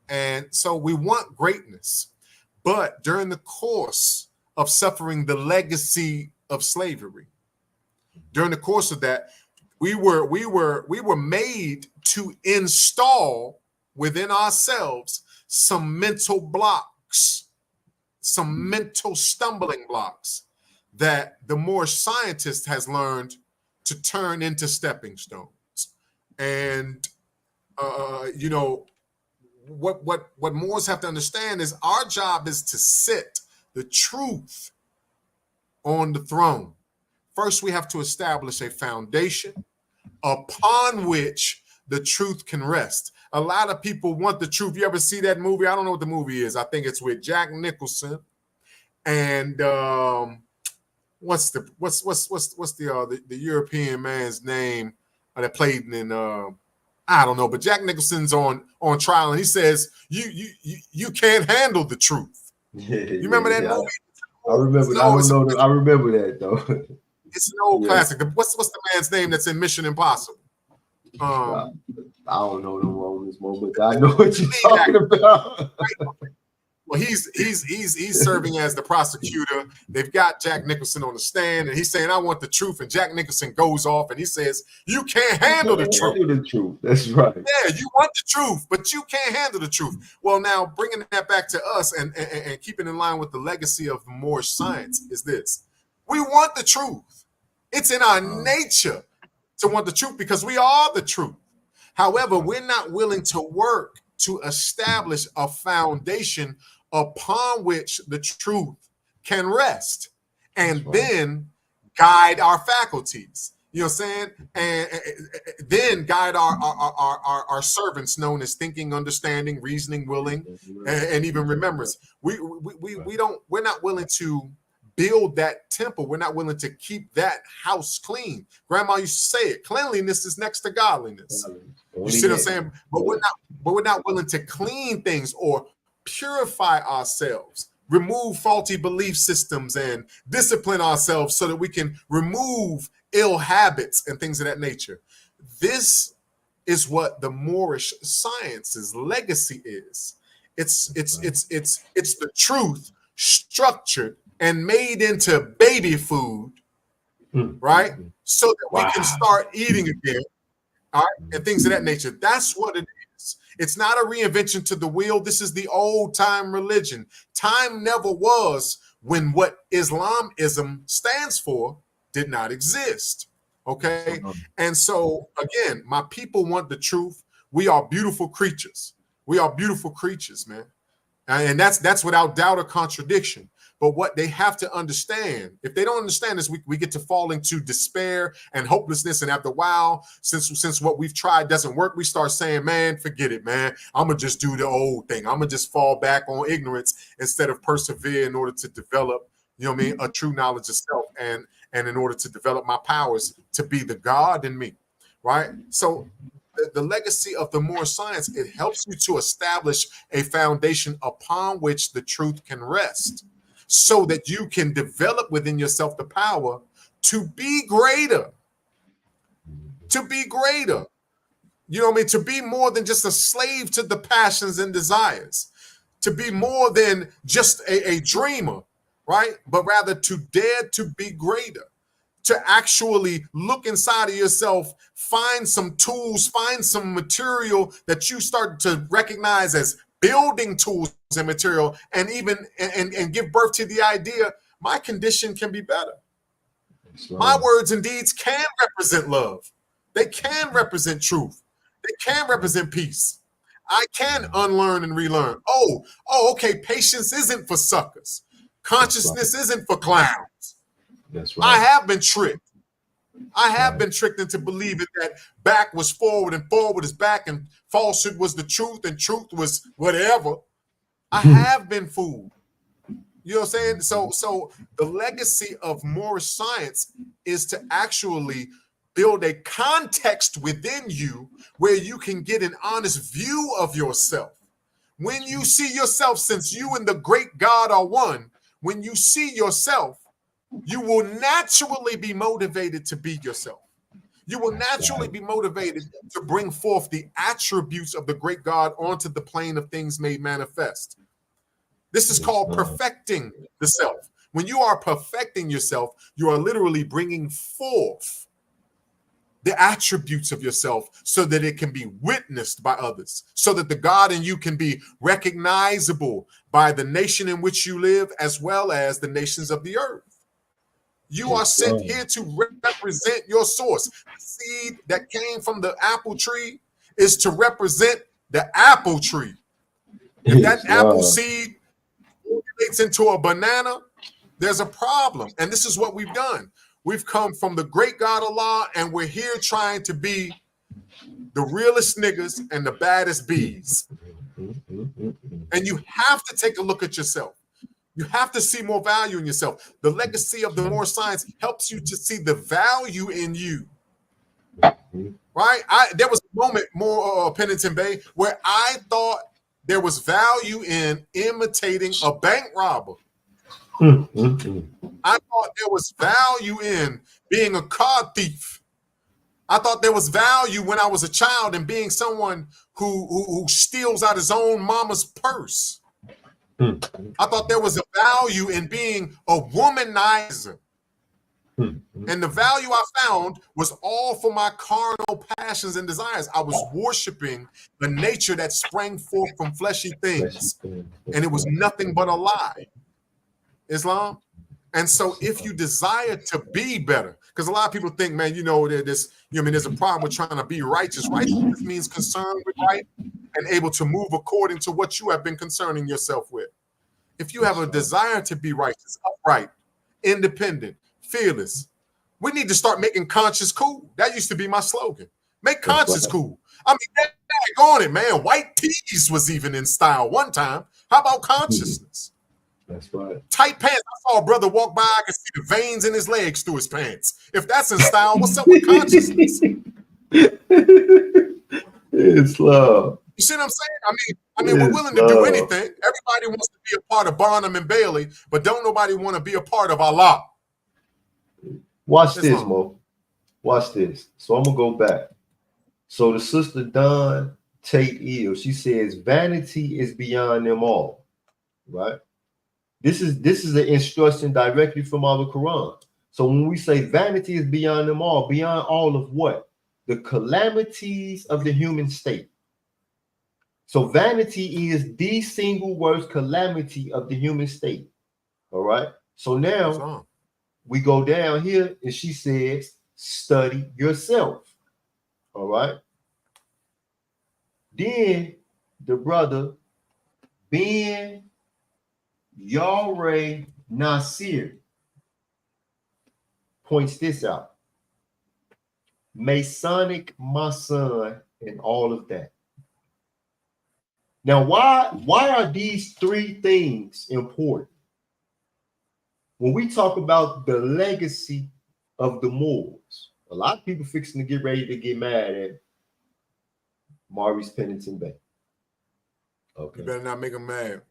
[SPEAKER 2] And so we want greatness. But during the course of suffering the legacy of slavery, during the course of that, we were made to install within ourselves some mental blocks, some mental stumbling blocks that the Moorish scientist has learned to turn into stepping stones. And you know, what Moors have to understand is our job is to sit the truth on the throne. First, we have to establish a foundation upon which the truth can rest. A lot of people want the truth. You ever see that movie? I don't know what the movie is. I think it's with Jack Nicholson and what's the European man's name that played in I don't know, but Jack Nicholson's on trial and he says you can't handle the truth. You remember that movie?
[SPEAKER 1] I remember. I remember that though.
[SPEAKER 2] It's an old classic. What's the man's name that's in Mission Impossible?
[SPEAKER 1] I don't know the Romans moment. I know what you're talking about.
[SPEAKER 2] Well, he's serving as the prosecutor. They've got Jack Nicholson on the stand, and he's saying, "I want the truth." And Jack Nicholson goes off, and he says, "You can't handle the truth."
[SPEAKER 1] Handle the truth. That's right.
[SPEAKER 2] Yeah, you want the truth, but you can't handle the truth. Well, now bringing that back to us and keeping in line with the legacy of Moorish science is this: we want the truth. It's in our nature to want the truth because we are the truth. However, we're not willing to work to establish a foundation upon which the truth can rest and then guide our faculties. You know what I'm saying? And then guide our servants known as thinking, understanding, reasoning, willing, and even remembrance. We're not willing to build that temple. We're not willing to keep that house clean. Grandma used to say it, cleanliness is next to godliness. You see what I'm saying? But we're not willing to clean things or purify ourselves, remove faulty belief systems, and discipline ourselves so that we can remove ill habits and things of that nature. This is what the Moorish science's legacy is. It's the truth structured and made into baby food, right? So that we can start eating again, all right, and things of that nature. That's what it is. It's not a reinvention to the wheel. This is the old time religion. Time never was when what Islamism stands for did not exist. Okay. And so again, my people want the truth. We are beautiful creatures. We are beautiful creatures, man. And that's without doubt or contradiction. But what they have to understand, if they don't understand this, we get to fall into despair and hopelessness. And after a while, since what we've tried doesn't work, we start saying, man, forget it, man. I'm going to just do the old thing. I'm going to just fall back on ignorance instead of persevere in order to develop, you know what I mean, a true knowledge of self and in order to develop my powers to be the God in me, right? So the legacy of the Moorish science, it helps you to establish a foundation upon which the truth can rest, so that you can develop within yourself the power to be greater. To be greater. You know what I mean? To be more than just a slave to the passions and desires. To be more than just a dreamer, right? But rather to dare to be greater. To actually look inside of yourself, find some tools, find some material that you start to recognize as building tools and material, and even and give birth to the idea, my condition can be better. Right. My words and deeds can represent love. They can represent truth. They can represent peace. I can unlearn and relearn. Oh, okay. Patience isn't for suckers. Consciousness isn't for clowns. That's right. I have been tricked. I have been tricked into believing that back was forward and forward is back and falsehood was the truth and truth was whatever. I have been fooled. You know what I'm saying? So the legacy of Moorish science is to actually build a context within you where you can get an honest view of yourself. When you see yourself, since you and the great God are one, when you see yourself, you will naturally be motivated to be yourself. You will naturally be motivated to bring forth the attributes of the great God onto the plane of things made manifest. This is called perfecting the self. When you are perfecting yourself, you are literally bringing forth the attributes of yourself so that it can be witnessed by others, so that the God in you can be recognizable by the nation in which you live, as well as the nations of the earth. You are sent here to represent your source. The seed that came from the apple tree is to represent the apple tree. If that apple seed formulates into a banana, there's a problem. And this is what we've done. We've come from the great God Allah, and we're here trying to be the realest niggas and the baddest bees. And you have to take a look at yourself. You have to see more value in yourself. The legacy of the Moorish science helps you to see the value in you. Right? There was a moment, more Pennington Bay, where I thought there was value in imitating a bank robber. I thought there was value in being a car thief. I thought there was value when I was a child in being someone who steals out his own mama's purse. I thought there was a value in being a womanizer. And the value I found was all for my carnal passions and desires. I was worshiping the nature that sprang forth from fleshy things. And it was nothing but a lie. Islam. And so if you desire to be better, because a lot of people think, man, there's a problem with trying to be righteous. Righteousness means concerned with right and able to move according to what you have been concerning yourself with. If you have a desire to be righteous, upright, independent, fearless, we need to start making conscious cool. That used to be my slogan. Make conscious cool. I mean, dag on it, man. White tees was even in style one time. How about consciousness?
[SPEAKER 1] That's right.
[SPEAKER 2] Tight pants. I saw a brother walk by. I could see the veins in his legs through his pants. If that's in style, what's up with consciousness?
[SPEAKER 1] It's love.
[SPEAKER 2] You see what I'm saying? I mean, we're willing to do anything. Everybody wants to be a part of Barnum and Bailey, but don't nobody want to be a part of Allah.
[SPEAKER 1] Watch this, Mo. Watch this. So I'm gonna go back. So the sister Dawn Tate Eel, she says, vanity is beyond them all. Right? This is an instruction directly from our Quran. So when we say vanity is beyond them all of what? The calamities of the human state. So vanity is the single worst calamity of the human state. All right. So now we go down here and she says, study yourself. All right. Then the brother Ben Yalray Nasir points this out. Masonic, my son, and all of that. Now, why are these three things important? When we talk about the legacy of the Moors, a lot of people fixing to get ready to get mad at Maurice Pennington Bay. Okay.
[SPEAKER 2] You better not make them mad.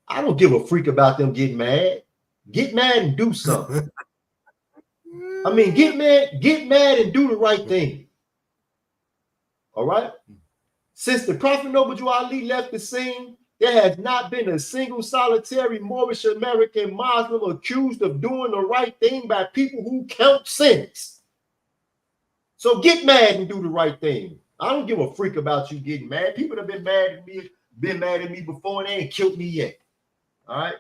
[SPEAKER 1] I don't give a freak about them getting mad. Get mad and do something. I mean, get mad and do the right thing. All right? Since the Prophet Noble Ali left the scene, there has not been a single solitary Moorish American Muslim accused of doing the right thing by people who count sins. So get mad and do the right thing. I don't give a freak about you getting mad. People have been mad at me before and they ain't killed me yet. All right.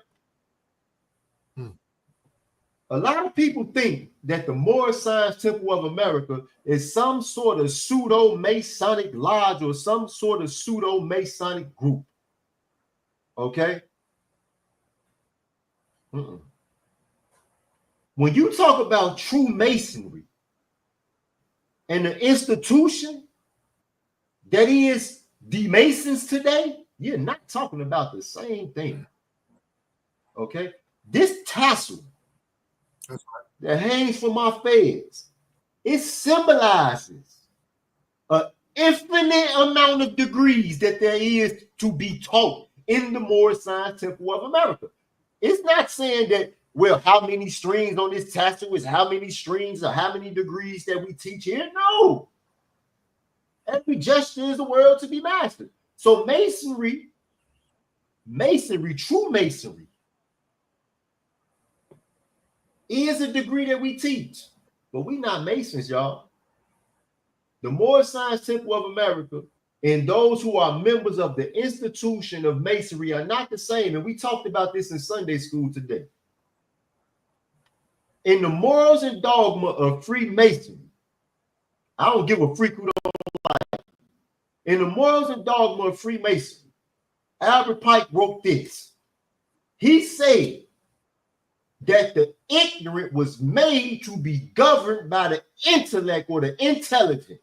[SPEAKER 1] A lot of people think that the Moorish Science Temple of America is some sort of pseudo-Masonic lodge or some sort of pseudo-Masonic group. Okay? When you talk about true Masonry and the institution that is the Masons today, you're not talking about the same thing. Okay? This tassel that hangs from my feds, it symbolizes an infinite amount of degrees that there is to be taught in the Moorish Science Temple of America. It's not saying that, well, how many strings on this tassel is how many strings or how many degrees that we teach here. No. Every gesture is a world to be mastered. So masonry, true masonry, is a degree that we teach, but we not Masons, y'all. The Moorish Science Temple of America and those who are members of the institution of Masonry are not the same, and we talked about this in Sunday school today. in the morals and dogma of Freemasonry, I don't give a freak who don't like it. In the morals and dogma of Freemasonry, Albert Pike wrote this. He said that the ignorant was made to be governed by the intellect or the intelligent.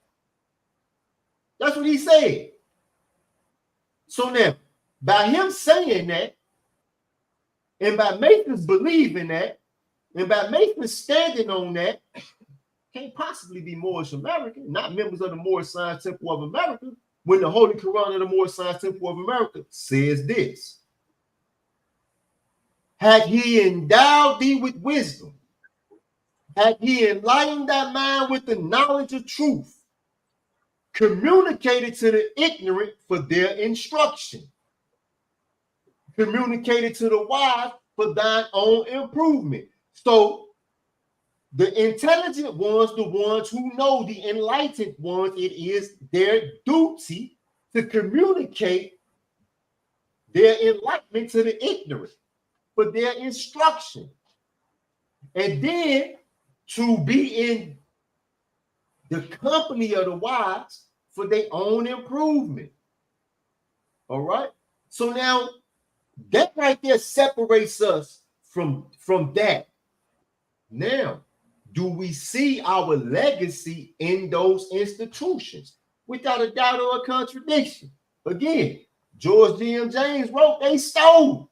[SPEAKER 1] That's what he said. So now, by him saying that, and by Masons believing that, and by Masons standing on that, can't possibly be Moorish American, not members of the Moorish Science Temple of America, when the Holy Quran of the Moorish Science Temple of America says this. Had he endowed thee with wisdom, had he enlightened thy mind with the knowledge of truth, communicated to the ignorant for their instruction, communicated to the wise for thine own improvement. So the intelligent ones, the ones who know, the enlightened ones, it is their duty to communicate their enlightenment to the ignorant for their instruction. And then to be in the company of the wise for their own improvement. All right? So now that right there separates us from that. Now, do we see our legacy in those institutions? Without a doubt or a contradiction. Again, George G.M. James wrote, they stole.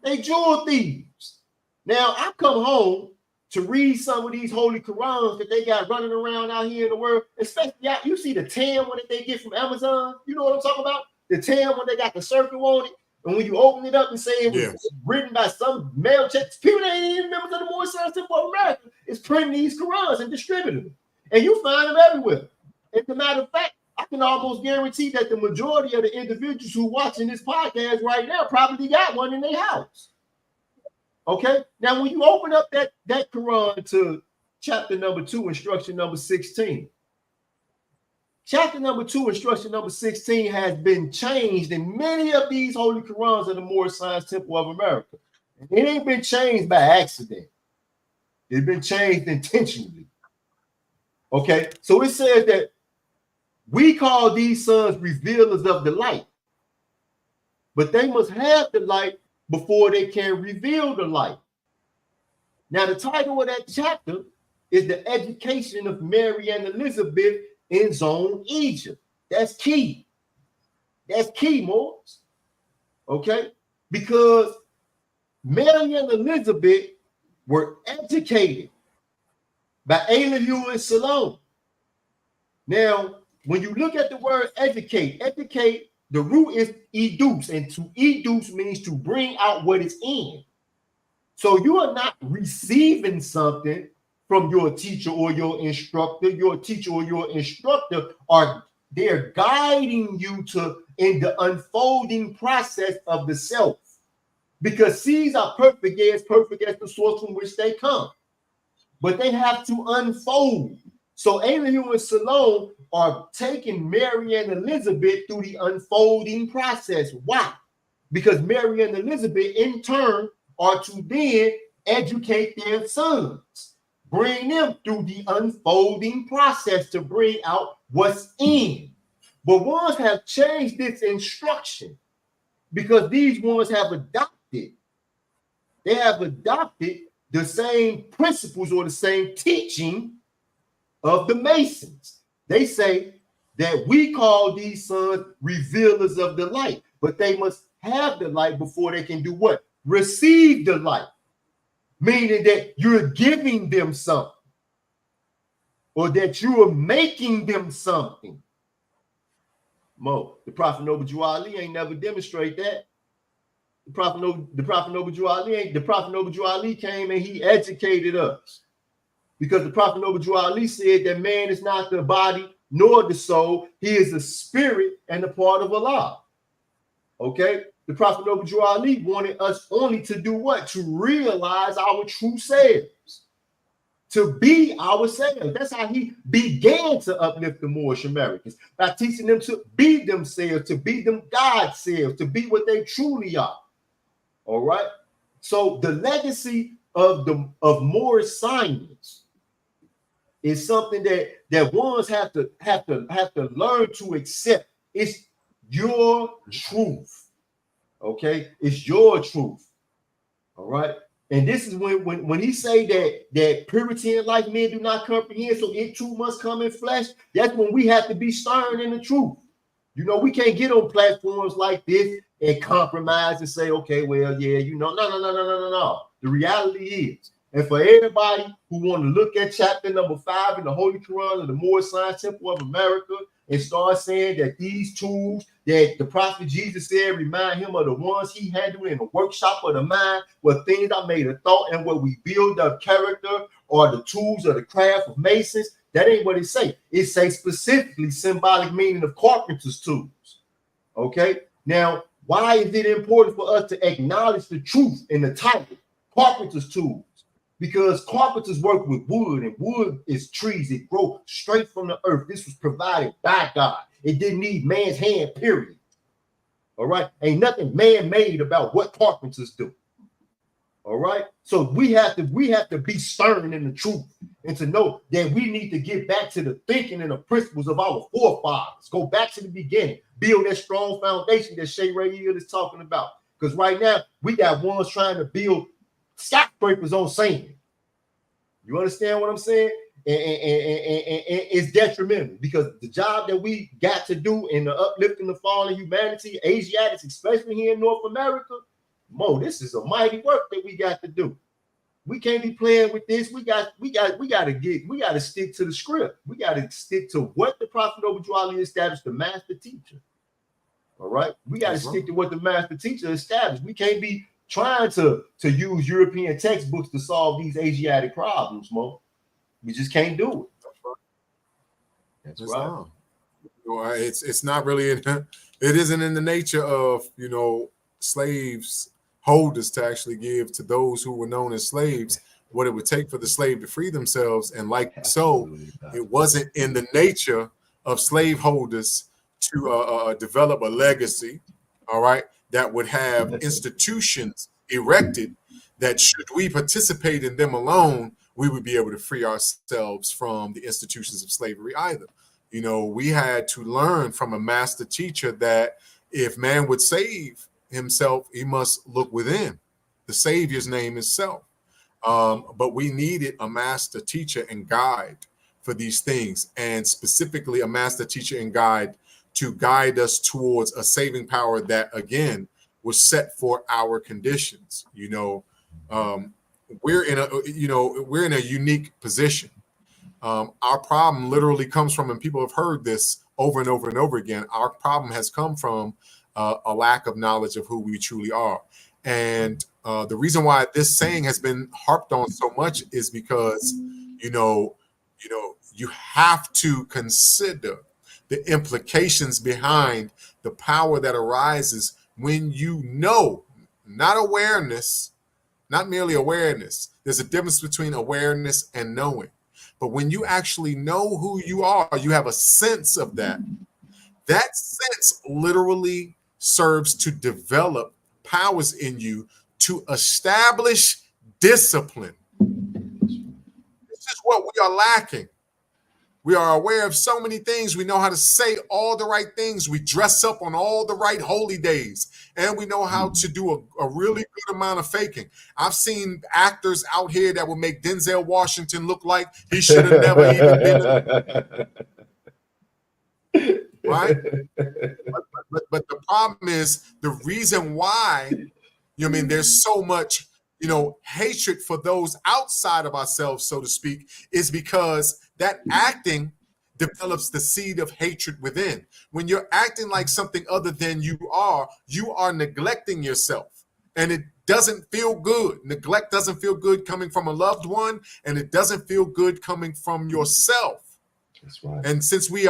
[SPEAKER 1] They jewel thieves. Now, I come home to read some of these holy Qurans that they got running around out here in the world, especially you see the TAM one that they get from Amazon. You know what I'm talking about? The TAM one, they got the circle on it. And when you open it up and say it was written by some male checks, people that ain't even members of the Moorish Science Temple of America is printing these Qurans and distributing them. And you find them everywhere. As a matter of fact, I can almost guarantee that the majority of the individuals who are watching this podcast right now probably got one in their house. Okay? Now, when you open up that Quran to chapter number 2, instruction number 16, chapter number 2, instruction number 16 has been changed in many of these holy Qurans of the Moorish Science Temple of America. It ain't been changed by accident. It's been changed intentionally. Okay? So it says that we call these sons revealers of the light, but they must have the light before they can reveal the light. Now, the title of that chapter is The Education of Mary and Elizabeth in Zone Egypt. That's key. That's key, Morris. Okay? Because Mary and Elizabeth were educated by Elihu and Salome. Now, when you look at the word educate, the root is educe, and to educe means to bring out what is in. So you are not receiving something from your teacher or your instructor. Your teacher or your instructor they're guiding you in the unfolding process of the self. Because seeds are perfect as the source from which they come. But they have to unfold. So Elihu and Salome are taking Mary and Elizabeth through the unfolding process. Why? Because Mary and Elizabeth, in turn, are to then educate their sons, bring them through the unfolding process to bring out what's in. But ones have changed this instruction because these ones have adopted. They have adopted the same principles or the same teaching of the Masons. They say that we call these sons revealers of the light, but they must have the light before they can do what? Receive the light, meaning that you're giving them something or that you are making them something. The Prophet Noble Jew Ali ain't never demonstrate that. The Prophet Noble Jew Ali came and he educated us. Because the Prophet Noble Jew Ali said that man is not the body nor the soul. He is a spirit and a part of Allah. Okay? The Prophet Noble Jew Ali wanted us only to do what? To realize our true selves. To be ourselves. That's how he began to uplift the Moorish Americans. By teaching them to be themselves, to be them God's selves, to be what they truly are. All right? So the legacy of Moorish science is something that ones have to learn to accept. It's your truth. Okay, it's your truth. All right. And this is when he say that purity and life men do not comprehend, so it too must come in flesh. That's when we have to be stern in the truth. You know, we can't get on platforms like this and compromise and say, okay, well, yeah, you know, no. The reality is, and for everybody who want to look at chapter number 5 in the Holy Quran of the Moorish Science Temple of America and start saying that these tools that the prophet Jesus said remind him of the ones he handled in the workshop of the mind, were things I made a thought and where we build up character or the tools of the craft of masons. That ain't what it say. It say specifically symbolic meaning of carpenter's tools. Okay. Now, why is it important for us to acknowledge the truth in the title, carpenter's tools? Because carpenters work with wood, and wood is trees. It grows straight from the earth. This was provided by God. It didn't need man's hand, period. All right. Ain't nothing man-made about what carpenters do. All right. So we have to be stern in the truth and to know that we need to get back to the thinking and the principles of our forefathers. Go back to the beginning. Build that strong foundation that Shay Ray is talking about. Because right now we got ones trying to build skyscrapers on sand. You understand what I'm saying? And it's detrimental, because the job that we got to do in the uplifting the fallen humanity, Asiatics, especially here in North America, this is a mighty work that we got to do. We can't be playing with this. We got to stick to the script. We got to stick to what the Prophet Obadiah established, the master teacher. All right. We got to stick to what the master teacher established. We can't be trying to use European textbooks to solve these Asiatic problems, Mo. We just can't do it.
[SPEAKER 2] That's right. It's not really it isn't in the nature of, you know, slaves holders to actually give to those who were known as slaves what it would take for the slave to free themselves. And it wasn't in the nature of slave holders to develop a legacy, all right, that would have institutions erected that, should we participate in them alone, we would be able to free ourselves from the institutions of slavery either. You know, we had to learn from a master teacher that if man would save himself, he must look within. The Savior's name is self. But we needed a master teacher and guide for these things, and specifically a master teacher and guide to guide us towards a saving power that, again, was set for our conditions. You know, we're in a unique position. Our problem literally comes from, and people have heard this over and over and over again, our problem has come from a lack of knowledge of who we truly are. And the reason why this saying has been harped on so much is because, you have to consider the implications behind the power that arises when you know, not awareness, not merely awareness. There's a difference between awareness and knowing. But when you actually know who you are, you have a sense of that. That sense literally serves to develop powers in you to establish discipline. This is what we are lacking. We are aware of so many things. We know how to say all the right things. We dress up on all the right holy days. And we know how to do a really good amount of faking. I've seen actors out here that will make Denzel Washington look like he should have never even been. Right? But the problem is, the reason why, there's so much, hatred for those outside of ourselves, so to speak, is because that acting develops the seed of hatred within. When you're acting like something other than you are neglecting yourself. And it doesn't feel good. Neglect doesn't feel good coming from a loved one, and it doesn't feel good coming from yourself.
[SPEAKER 1] That's right.
[SPEAKER 2] And since we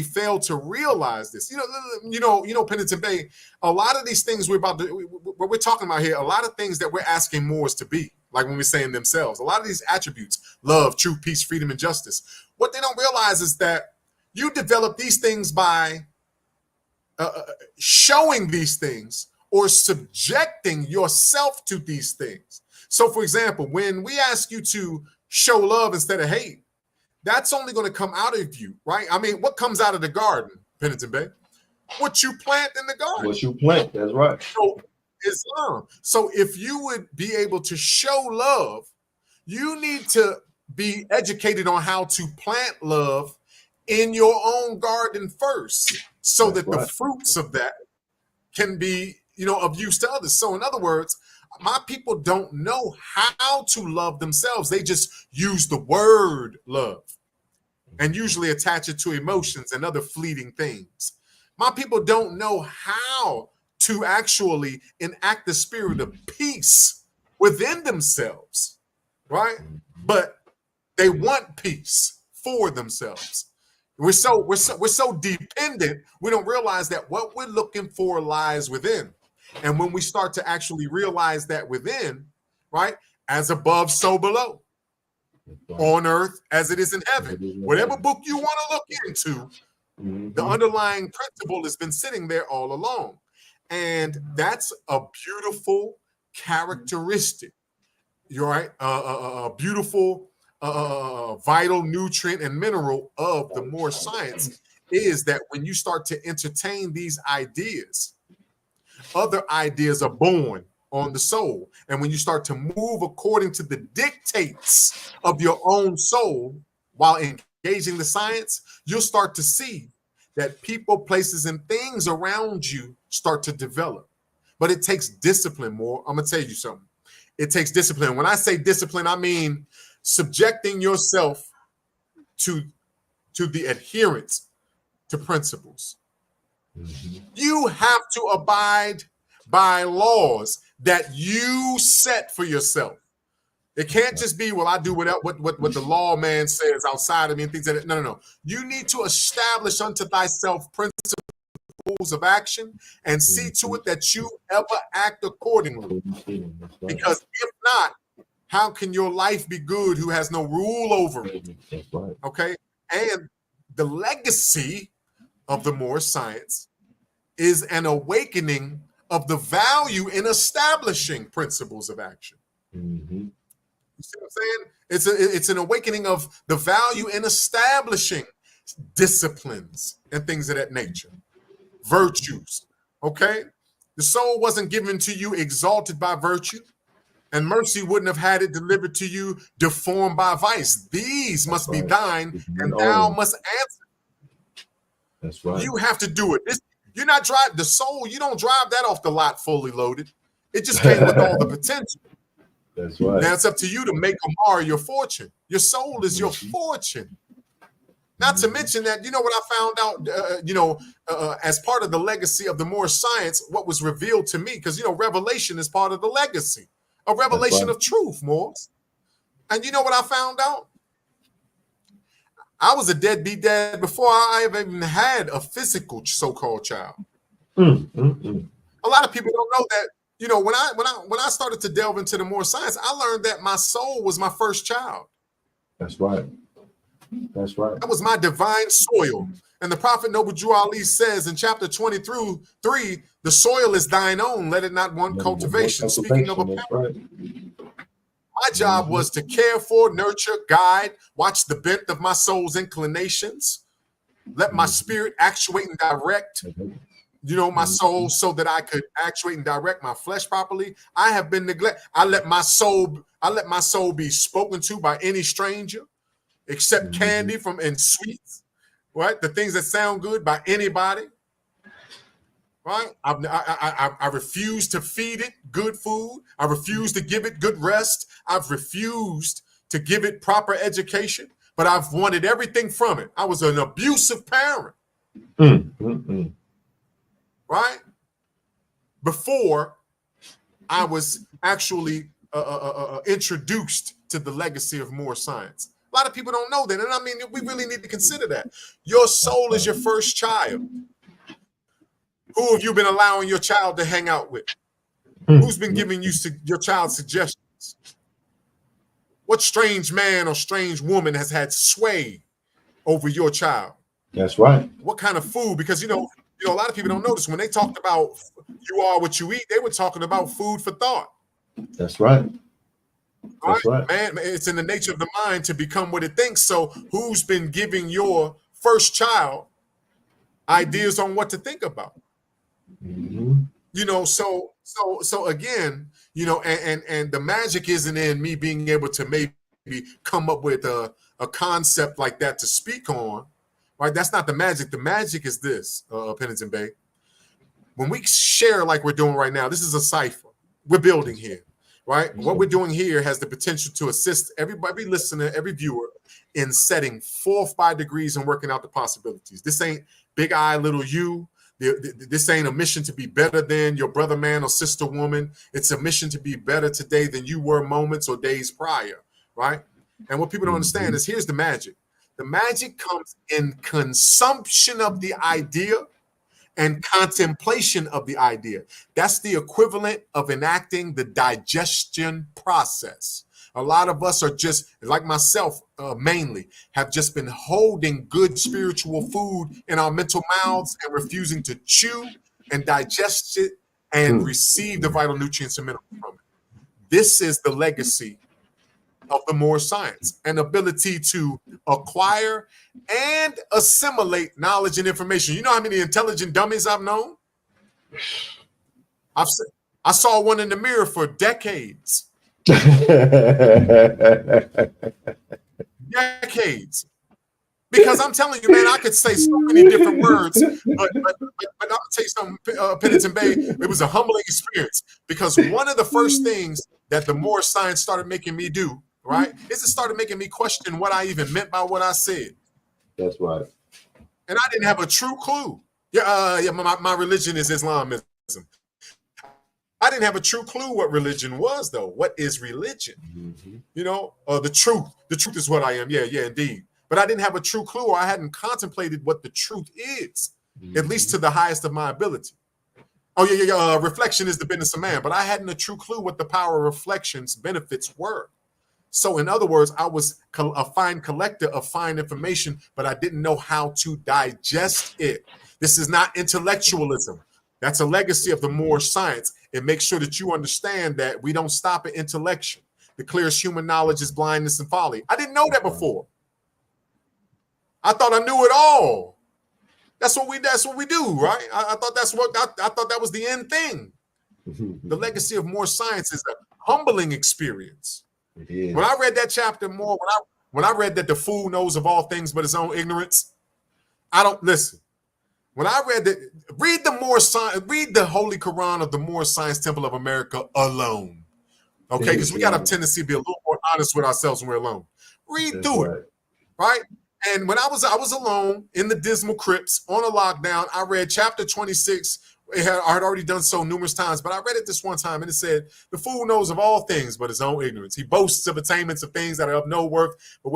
[SPEAKER 2] fail to realize this, Penitent Bay, a lot of these things what we're talking about here, a lot of things that we're asking Moors to be, like when we're saying themselves, a lot of these attributes, love, truth, peace, freedom, and justice. What they don't realize is that you develop these things by showing these things or subjecting yourself to these things. So, for example, when we ask you to show love instead of hate, that's only going to come out of you, right? I mean, what comes out of the garden, Penitent Bay? What you plant in the garden.
[SPEAKER 1] What you plant, that's right.
[SPEAKER 2] So, Islam. So, if you would be able to show love, you need to be educated on how to plant love in your own garden first, so that the fruits of that can be, of use to others. So in other words, my people don't know how to love themselves. They just use the word love and usually attach it to emotions and other fleeting things. My people don't know how to actually enact the spirit of peace within themselves, right? But they want peace for themselves. We're so dependent, we don't realize that what we're looking for lies within. And when we start to actually realize that within, right, as above, so below, on earth as it is in heaven, whatever book you want to look into, the underlying principle has been sitting there all along. And that's a beautiful characteristic. You're right, a beautiful vital nutrient and mineral of the Moorish science is that when you start to entertain these ideas, other ideas are born on the soul. And when you start to move according to the dictates of your own soul while engaging the science, you'll start to see that people, places, and things around you start to develop. But it takes discipline more. I'm going to tell you something. It takes discipline. When I say discipline, I mean subjecting yourself to the adherence to principles. You have to abide by laws that you set for yourself. It can't just be, well, I do what the lawman says outside of me and things like that. No. You need to establish unto thyself principles of action and see to it that you ever act accordingly. Because if not, how can your life be good who has no rule over it? Okay? And the legacy of the Moorish science is an awakening of the value in establishing principles of action. You see what I'm saying? It's an awakening of the value in establishing disciplines and things of that nature. Virtues. Okay? The soul wasn't given to you exalted by virtue. And mercy wouldn't have had it delivered to you deformed by vice. These must be thine, and thou must answer.
[SPEAKER 1] That's right.
[SPEAKER 2] You have to do it. You're not driving the soul. You don't drive that off the lot fully loaded. It just came with all the potential.
[SPEAKER 1] That's right.
[SPEAKER 2] Now it's up to you to make or mar your fortune. Your soul is your fortune. Not to mention that, you know what I found out, as part of the legacy of the Moorish science, what was revealed to me, because, revelation is part of the legacy. A revelation of truth, Morris. And you know what I found out? I was a deadbeat dad before I even had a physical so-called child. A lot of people don't know that, when I started to delve into the Moorish science, I learned that my soul was my first child.
[SPEAKER 1] That's right. That's right.
[SPEAKER 2] That was my divine soil. And the Prophet Noble Drew Ali says in chapter 23, the soil is thine own, let it not want cultivation. Speaking of a parent, my job was to care for, nurture, guide, watch the bent of my soul's inclinations, let my spirit actuate and direct, my soul, so that I could actuate and direct my flesh properly. I have been neglected. I let my soul be spoken to by any stranger, except candy and sweets. Right, the things that sound good by anybody. Right, I refuse to feed it good food. I refuse to give it good rest. I've refused to give it proper education, but I've wanted everything from it. I was an abusive parent. Right, before I was actually introduced to the legacy of Moorish science. A lot of people don't know that. And I mean, we really need to consider that. Your soul is your first child. Who have you been allowing your child to hang out with? Who's been giving you your child suggestions? What strange man or strange woman has had sway over your child?
[SPEAKER 1] That's right.
[SPEAKER 2] What kind of food? Because, You know, a lot of people don't notice when they talked about you are what you eat, they were talking about food for thought.
[SPEAKER 1] That's right.
[SPEAKER 2] Right?
[SPEAKER 1] That's right.
[SPEAKER 2] Man, it's in the nature of the mind to become what it thinks. So who's been giving your first child ideas on what to think about?
[SPEAKER 1] Mm-hmm.
[SPEAKER 2] You know, so again, you know, and the magic isn't in me being able to maybe come up with a concept like that to speak on, right? That's not the magic. The magic is this, Pennington Bay. When we share like we're doing right now, this is a cipher we're building here, right? What we're doing here has the potential to assist every listener, every viewer in setting 4 or 5 degrees and working out the possibilities. This ain't big I, little you. This ain't a mission to be better than your brother, man, or sister, woman. It's a mission to be better today than you were moments or days prior, right? And what people don't understand is here's the magic. The magic comes in consumption of the idea and contemplation of the idea. That's the equivalent of enacting the digestion process. A lot of us are just, like myself mainly, have just been holding good spiritual food in our mental mouths and refusing to chew and digest it and receive the vital nutrients and minerals from it. This is the legacy of the Moorish science, an ability to acquire and assimilate knowledge and information. You know how many intelligent dummies I've known? I saw one in the mirror for decades. Decades. Because I'm telling you, man, I could say so many different words, but I'll tell you something, Pennington Bay, it was a humbling experience because one of the first things that the more science started making me do, right, is it started making me question what I even meant by what I said.
[SPEAKER 1] That's right.
[SPEAKER 2] And I didn't have a true clue. My religion is Islamism. I didn't have a true clue what religion was, though. What is religion? Mm-hmm. You know, the truth. The truth is what I am. Yeah, indeed. But I didn't have a true clue, or I hadn't contemplated what the truth is, at least to the highest of my ability. Oh, reflection is the business of man, but I hadn't a true clue what the power of reflection's benefits were. So, in other words, I was a fine collector of fine information, but I didn't know how to digest it. This is not intellectualism. That's a legacy of the Moorish science. It makes sure that you understand that we don't stop at intellection. The clearest human knowledge is blindness and folly. I didn't know that before. I thought I knew it all. That's what we do, right? I thought I thought that was the end thing. The legacy of Moorish science is a humbling experience. When I read that chapter more, when I read that the fool knows of all things but his own ignorance, I don't listen. When I read that, read the Holy Quran of the Moorish Science Temple of America alone. Okay, because we got a tendency to be a little more honest with ourselves when we're alone. Read through it, right? And when I was alone in the dismal crypts on a lockdown, I read chapter 26. I had already done so numerous times, but I read it this one time, and it said, "The fool knows of all things, but his own ignorance. He boasts of attainments of things that are of no worth, but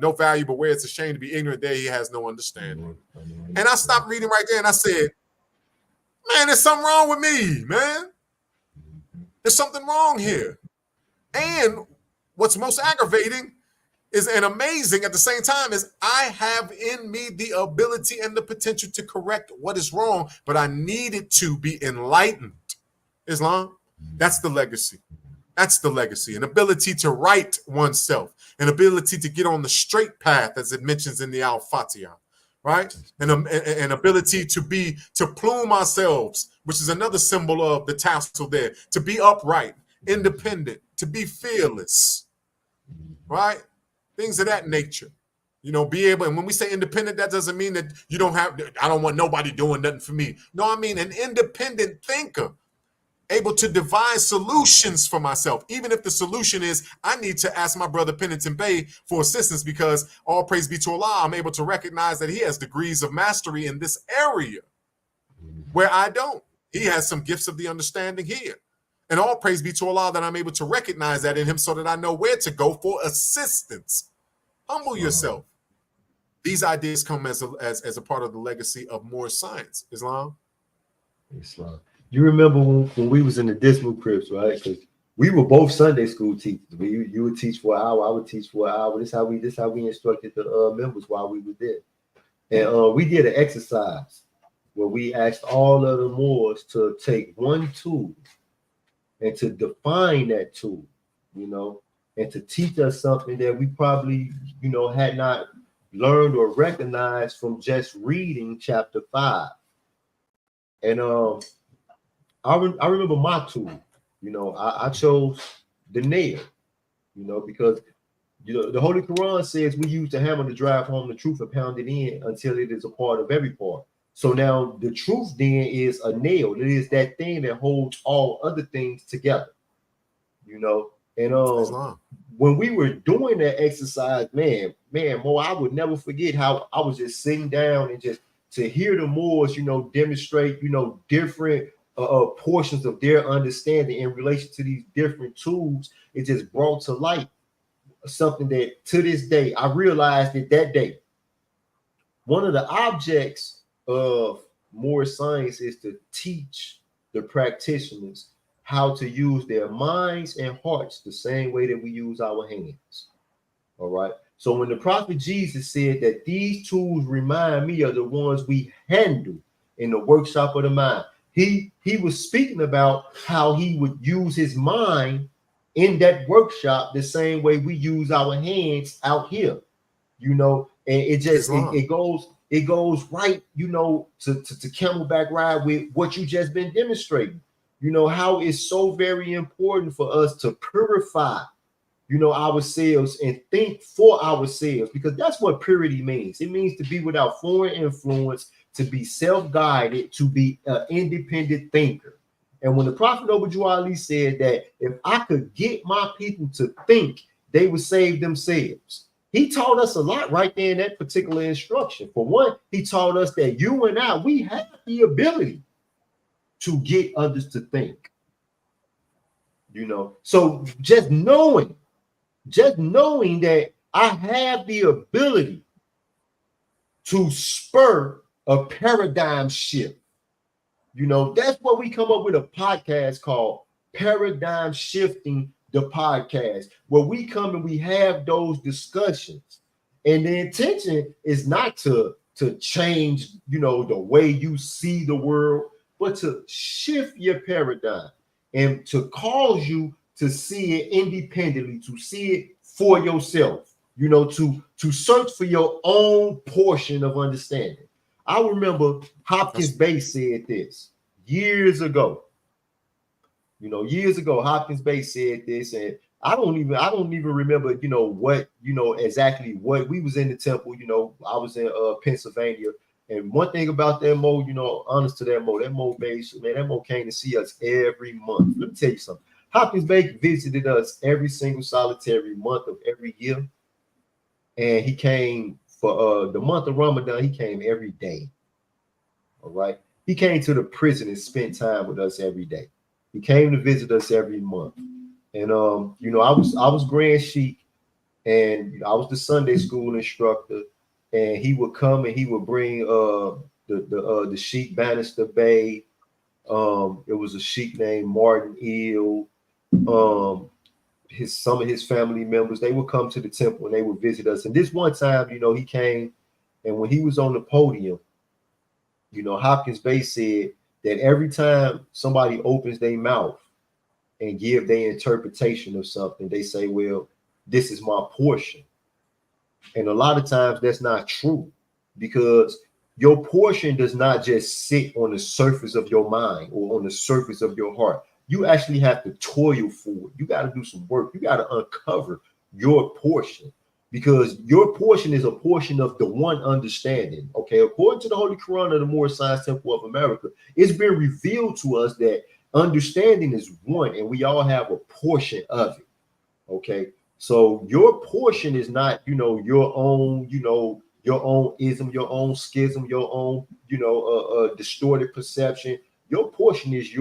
[SPEAKER 2] no value, but where it's a shame to be ignorant, there he has no understanding." And I stopped reading right there, and I said, "Man, there's something wrong with me, man. There's something wrong here." And what's most aggravating and amazing at the same time is I have in me the ability and the potential to correct what is wrong, but I needed to be enlightened. Islam, that's the legacy. That's the legacy. An ability to right oneself, an ability to get on the straight path, as it mentions in the Al-Fatiha, right? And an ability to plume ourselves, which is another symbol of the tassel there, to be upright, independent, to be fearless, right? Things of that nature, you know, be able, and when we say independent, that doesn't mean that you don't have, I don't want nobody doing nothing for me. No, I mean an independent thinker, able to devise solutions for myself, even if the solution is I need to ask my brother Pennington Bay for assistance because all praise be to Allah, I'm able to recognize that he has degrees of mastery in this area where I don't. He has some gifts of the understanding here. And all praise be to Allah that I'm able to recognize that in him so that I know where to go for assistance. Humble yourself. These ideas come as a part of the legacy of Moorish science. Islam.
[SPEAKER 1] You remember when we was in the dismal crypts, right? Because we were both Sunday school teachers. You would teach for an hour, I would teach for an hour. This how we instructed the members while we were there. And we did an exercise where we asked all of the Moors to take one tool and to define that tool, you know, and to teach us something that we probably, you know, had not learned or recognized from just reading chapter 5. And I remember my tool, you know, I chose the nail, you know, because you know the Holy Quran says we use the hammer to drive home the truth and pound it in until it is a part of every part. So now the truth then is a nail. It is that thing that holds all other things together, you know. And
[SPEAKER 2] Islam.
[SPEAKER 1] when we were doing that exercise, man, Mo, I would never forget how I was just sitting down and just to hear the Moors, you know, demonstrate, you know, different portions of their understanding in relation to these different tools. It just brought to light something that to this day I realized it that day. One of the objects of Moorish science is to teach the practitioners how to use their minds and hearts the same way that we use our hands. All right. So when the prophet Jesus said that these tools remind me of the ones we handle in the workshop of the mind, he was speaking about how he would use his mind in that workshop the same way we use our hands out here, you know. And it just it goes right, you know, to camelback ride with what you just been demonstrating. You know how it's so very important for us to purify, you know, ourselves and think for ourselves, because that's what purity means. It means to be without foreign influence, to be self-guided, to be an independent thinker. And when the Prophet Obadiah Ali said that if I could get my people to think, they would save themselves. He taught us a lot right there in that particular instruction. For one, he taught us that you and I, we have the ability to get others to think, you know. So just knowing that I have the ability to spur a paradigm shift, you know, that's what we come up with a podcast called Paradigm Shifting the Podcast, where we come and we have those discussions. And the intention is not to change, you know, the way you see the world, but to shift your paradigm and to cause you to see it independently, to see it for yourself, you know, to search for your own portion of understanding. I remember Hopkins Bay said this years ago. You know, years ago, Hopkins Bay said this, and I don't even remember, you know, what, you know, exactly what we was in the temple. You know, I was in Pennsylvania. And one thing about that Mo, you know, honest to that Mo base, man, that Mo came to see us every month. Let me tell you something. Hopkins Bay visited us every single solitary month of every year. And he came for the month of Ramadan, he came every day. All right. He came to the prison and spent time with us every day. He came to visit us every month. And you know, I was Grand Sheik, and you know, I was the Sunday school instructor, and he would come and he would bring the Sheik Bannister Bay. It was a Sheik named Martin Eel. Some of his family members, they would come to the temple and they would visit us. And this one time, you know, he came, and when he was on the podium, you know, Hopkins Bay said that every time somebody opens their mouth and give their interpretation of something, they say, well, this is my portion. And a lot of times that's not true, because your portion does not just sit on the surface of your mind or on the surface of your heart. You actually have to toil for it. You got to do some work. You got to uncover your portion, because your portion is a portion of the one understanding. Okay, according to the Holy Quran of the Moorish Science Temple of America, it's been revealed to us that understanding is one, and we all have a portion of it. Okay, so your portion is not, you know, your own, you know, your own ism, your own schism, your own, you know, distorted perception. Your portion is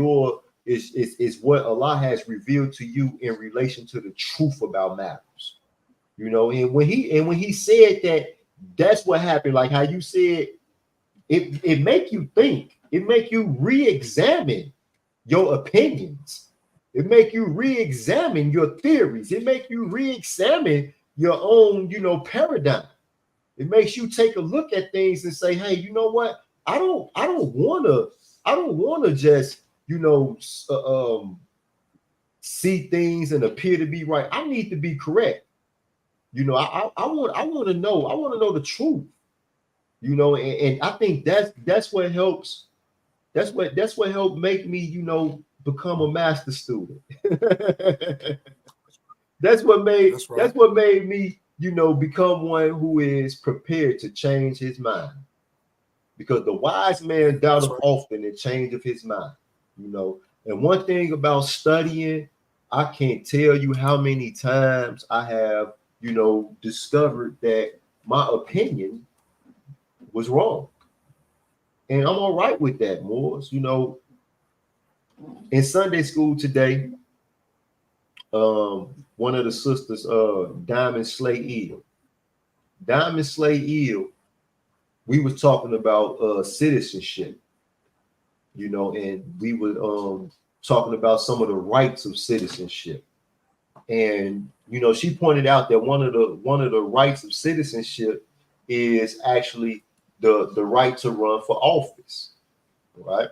[SPEAKER 1] is what Allah has revealed to you in relation to the truth about matters. You know, and when he said that, that's what happened. Like how you said, it make you think, it make you re-examine your opinions, it make you re-examine your theories, it make you re-examine your own, you know, paradigm. It makes you take a look at things and say, hey, you know what? I don't wanna just see things and appear to be right. I need to be correct. I want to know the truth. And I think that's what helps. That's what helped make me become a master student.
[SPEAKER 2] That's right.
[SPEAKER 1] That's what made me become one who is prepared to change his mind, because the wise man
[SPEAKER 2] That's
[SPEAKER 1] doubteth
[SPEAKER 2] right.
[SPEAKER 1] often and change of his mind. you know and one thing about studying, I can't tell you how many times I have discovered that my opinion was wrong, and I'm all right with that. Moors, in Sunday school today, one of the sisters, Diamond Slay Eel. Diamond Slay Eel, we was talking about citizenship, and we were talking about some of the rights of citizenship. And she pointed out that one of the rights of citizenship is actually the right to run for office, right?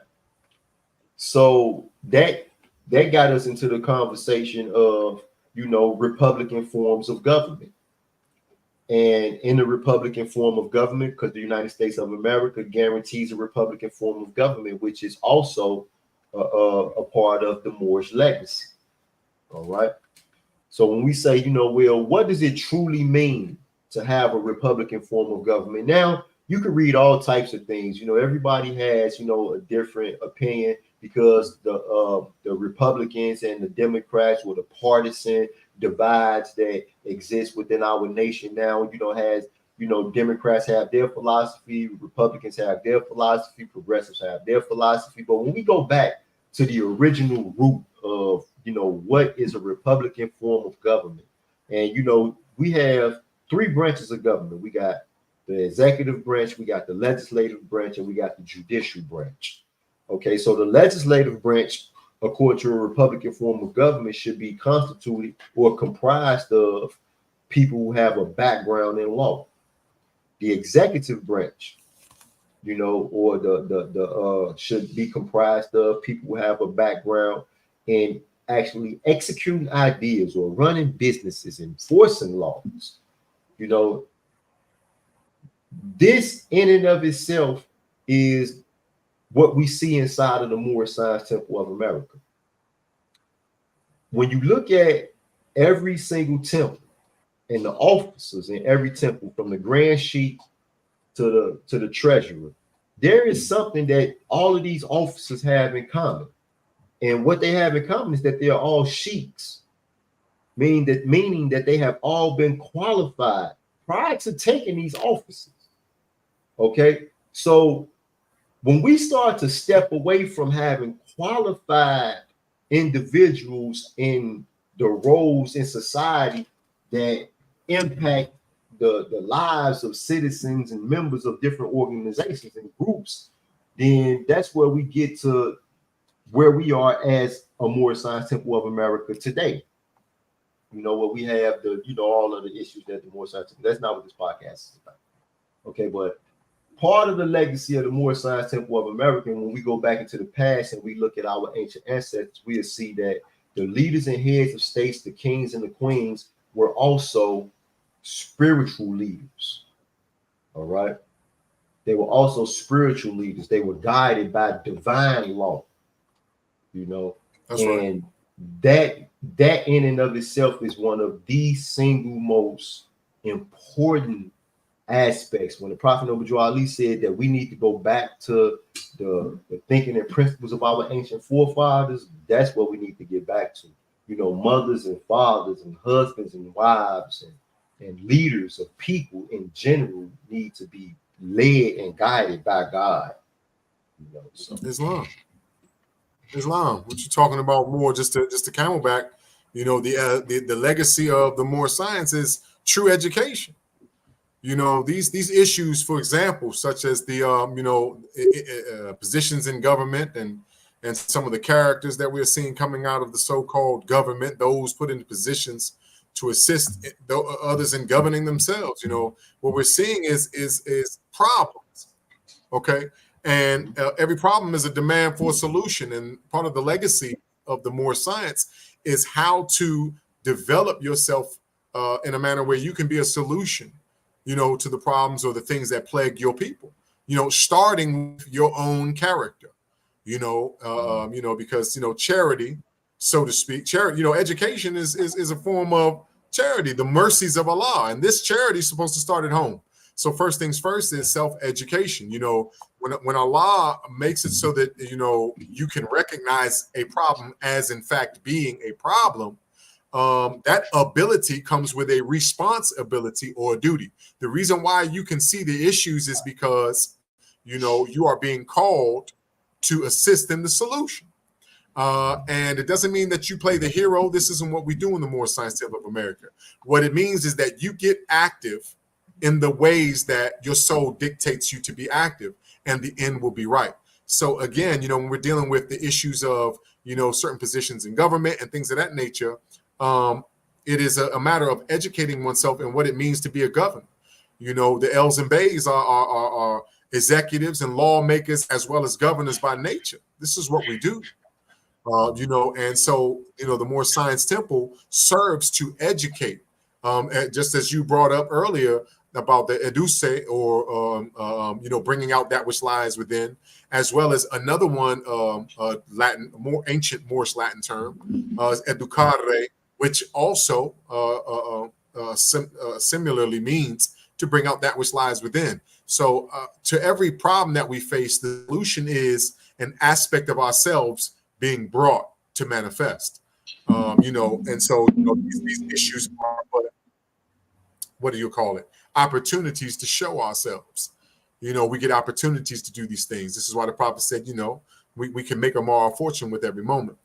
[SPEAKER 1] So that got us into the conversation of Republican forms of government. And in the Republican form of government, because the United States of America guarantees a Republican form of government, which is also a part of the Moorish legacy. All right. So when we say, Will, what does it truly mean to have a Republican form of government? Now, you can read all types of things. Everybody has, a different opinion, because the Republicans and the Democrats, or the partisan divides that exist within our nation now, has, Democrats have their philosophy, Republicans have their philosophy, progressives have their philosophy. But when we go back to the original root of what is a Republican form of government, and we have three branches of government. We got the executive branch, we got the legislative branch, and we got the judicial branch. Okay, so the legislative branch, according to a Republican form of government, should be constituted or comprised of people who have a background in law. The executive branch, or the should be comprised of people who have a background in actually executing ideas or running businesses, enforcing laws. You know, this in and of itself is what we see inside of the Moorish Science Temple of America. When you look at every single temple and the officers in every temple, from the grand sheik to the treasurer, there is something that all of these officers have in common. And what they have in common is that they are all sheiks, meaning that they have all been qualified prior to taking these offices. Okay, so when we start to step away from having qualified individuals in the roles in society that impact the lives of citizens and members of different organizations and groups, then that's where we get to where we are as a Moorish Science Temple of America today. Where we have all of the issues that the Moorish Science Temple, that's not what this podcast is about. Okay, but part of the legacy of the Moorish Science Temple of America, when we go back into the past and we look at our ancient ancestors, we'll see that the leaders and heads of states, the kings and the queens, were also spiritual leaders. All right. They were also spiritual leaders. They were guided by divine law.
[SPEAKER 2] That's right.
[SPEAKER 1] And that in and of itself is one of the single most important aspects. When the Prophet Noble Ali said that we need to go back to the thinking and principles of our ancient forefathers, that's what we need to get back to. Mothers and fathers and husbands and wives and leaders of people in general need to be led and guided by God. So.
[SPEAKER 2] Islam. What you talking about more? Just to camelback. The legacy of the Moorish science is true education. These issues, for example, such as the positions in government and some of the characters that we're seeing coming out of the so-called government, those put into positions to assist others in governing themselves. What we're seeing is problems. Okay, And every problem is a demand for a solution. And part of the legacy of the Moorish science is how to develop yourself in a manner where you can be a solution, to the problems or the things that plague your people. Starting with your own character. Because charity, so to speak, charity. Education is a form of charity, the mercies of Allah, and this charity is supposed to start at home. So first things first is self-education. When Allah makes it so that you can recognize a problem as in fact being a problem, that ability comes with a responsibility or a duty. The reason why you can see the issues is because you are being called to assist in the solution. And it doesn't mean that you play the hero. This isn't what we do in the Moorish Science Temple of America. What it means is that you get active in the ways that your soul dictates you to be active, and the end will be right. So again, when we're dealing with the issues of, certain positions in government and things of that nature, it is a matter of educating oneself in what it means to be a governor. The L's and Bays are executives and lawmakers as well as governors by nature. This is what we do. And so, the Moorish Science Temple serves to educate, just as you brought up earlier about the educe, or, bringing out that which lies within, as well as another one, Latin, more ancient Moorish Latin term, educare, which also similarly means to bring out that which lies within. So to every problem that we face, the solution is an aspect of ourselves being brought to manifest. And so these issues are, what do you call it? Opportunities to show ourselves. We get opportunities to do these things. This is why the prophet said, we can make a moral fortune with every moment.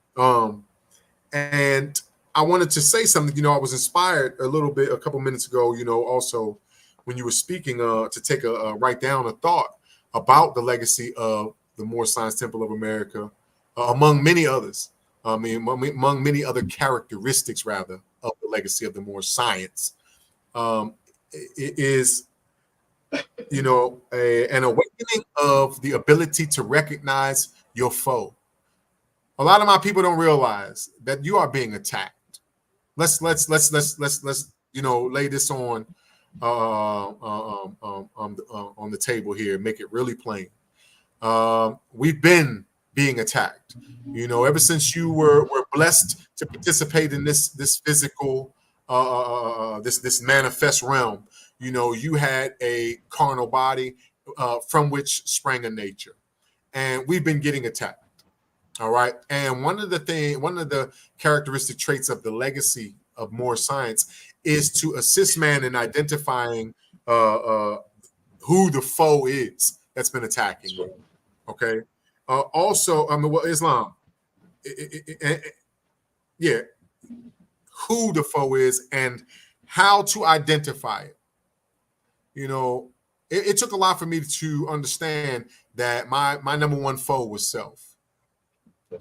[SPEAKER 2] And I wanted to say something. I was inspired a little bit a couple minutes ago, also when you were speaking, to take write down a thought about the legacy of the Moorish Science Temple of America, among many others. Among many other characteristics, rather, of the legacy of the Moorish science. It is, an awakening of the ability to recognize your foe. A lot of my people don't realize that you are being attacked. Let's lay this on the table here, make it really plain. We've been being attacked. Ever since you were blessed to participate in this physical, this manifest realm, you had a carnal body from which sprang a nature, and we've been getting attacked. All right, and one of the characteristic traits of the legacy of Moorish science is to assist man in identifying who the foe is that's been attacking you. Okay. Also, Islam, who the foe is and how to identify it. It took a lot for me to understand that my number one foe was self.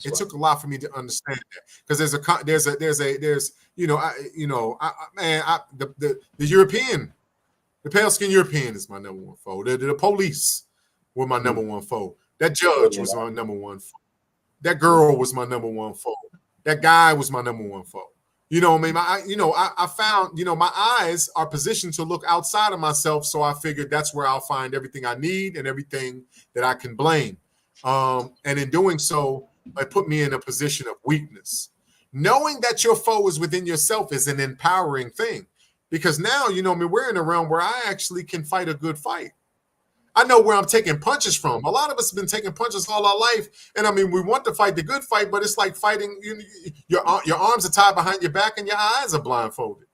[SPEAKER 2] It took a lot for me to understand that, because the European, the pale skin European is my number one foe. The police were my number one foe. That judge was my number one foe. That girl was my number one foe. That guy was my number one foe. I found, my eyes are positioned to look outside of myself. So I figured that's where I'll find everything I need and everything that I can blame. And in doing so, it put me in a position of weakness. Knowing that your foe is within yourself is an empowering thing, because now, we're in a realm where I actually can fight a good fight. I know where I'm taking punches from. A lot of us have been taking punches all our life. And we want to fight the good fight, but it's like fighting, your arms are tied behind your back and your eyes are blindfolded.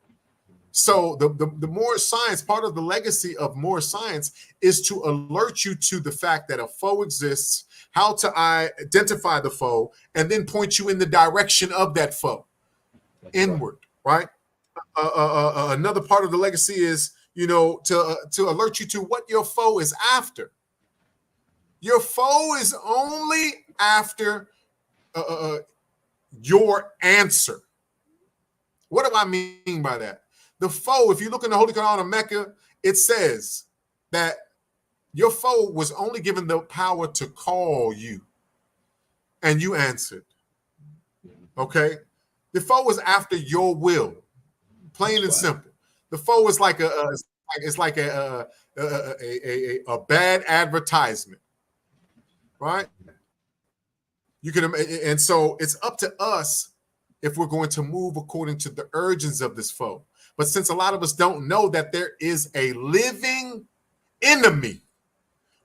[SPEAKER 2] So the Moorish science, part of the legacy of Moorish science, is to alert you to the fact that a foe exists, how to identify the foe, and then point you in the direction of that foe. That's inward, right? Another part of the legacy is, to alert you to what your foe is after. Your foe is only after your answer. What do I mean by that? The foe, if you look in the Holy Quran of Mecca, it says that Your foe was only given the power to call you, and you answered. Okay? The foe was after your will, plain and simple. The foe is like a bad advertisement, right? You can, and so it's up to us if we're going to move according to the urgings of this foe. But since a lot of us don't know that there is a living enemy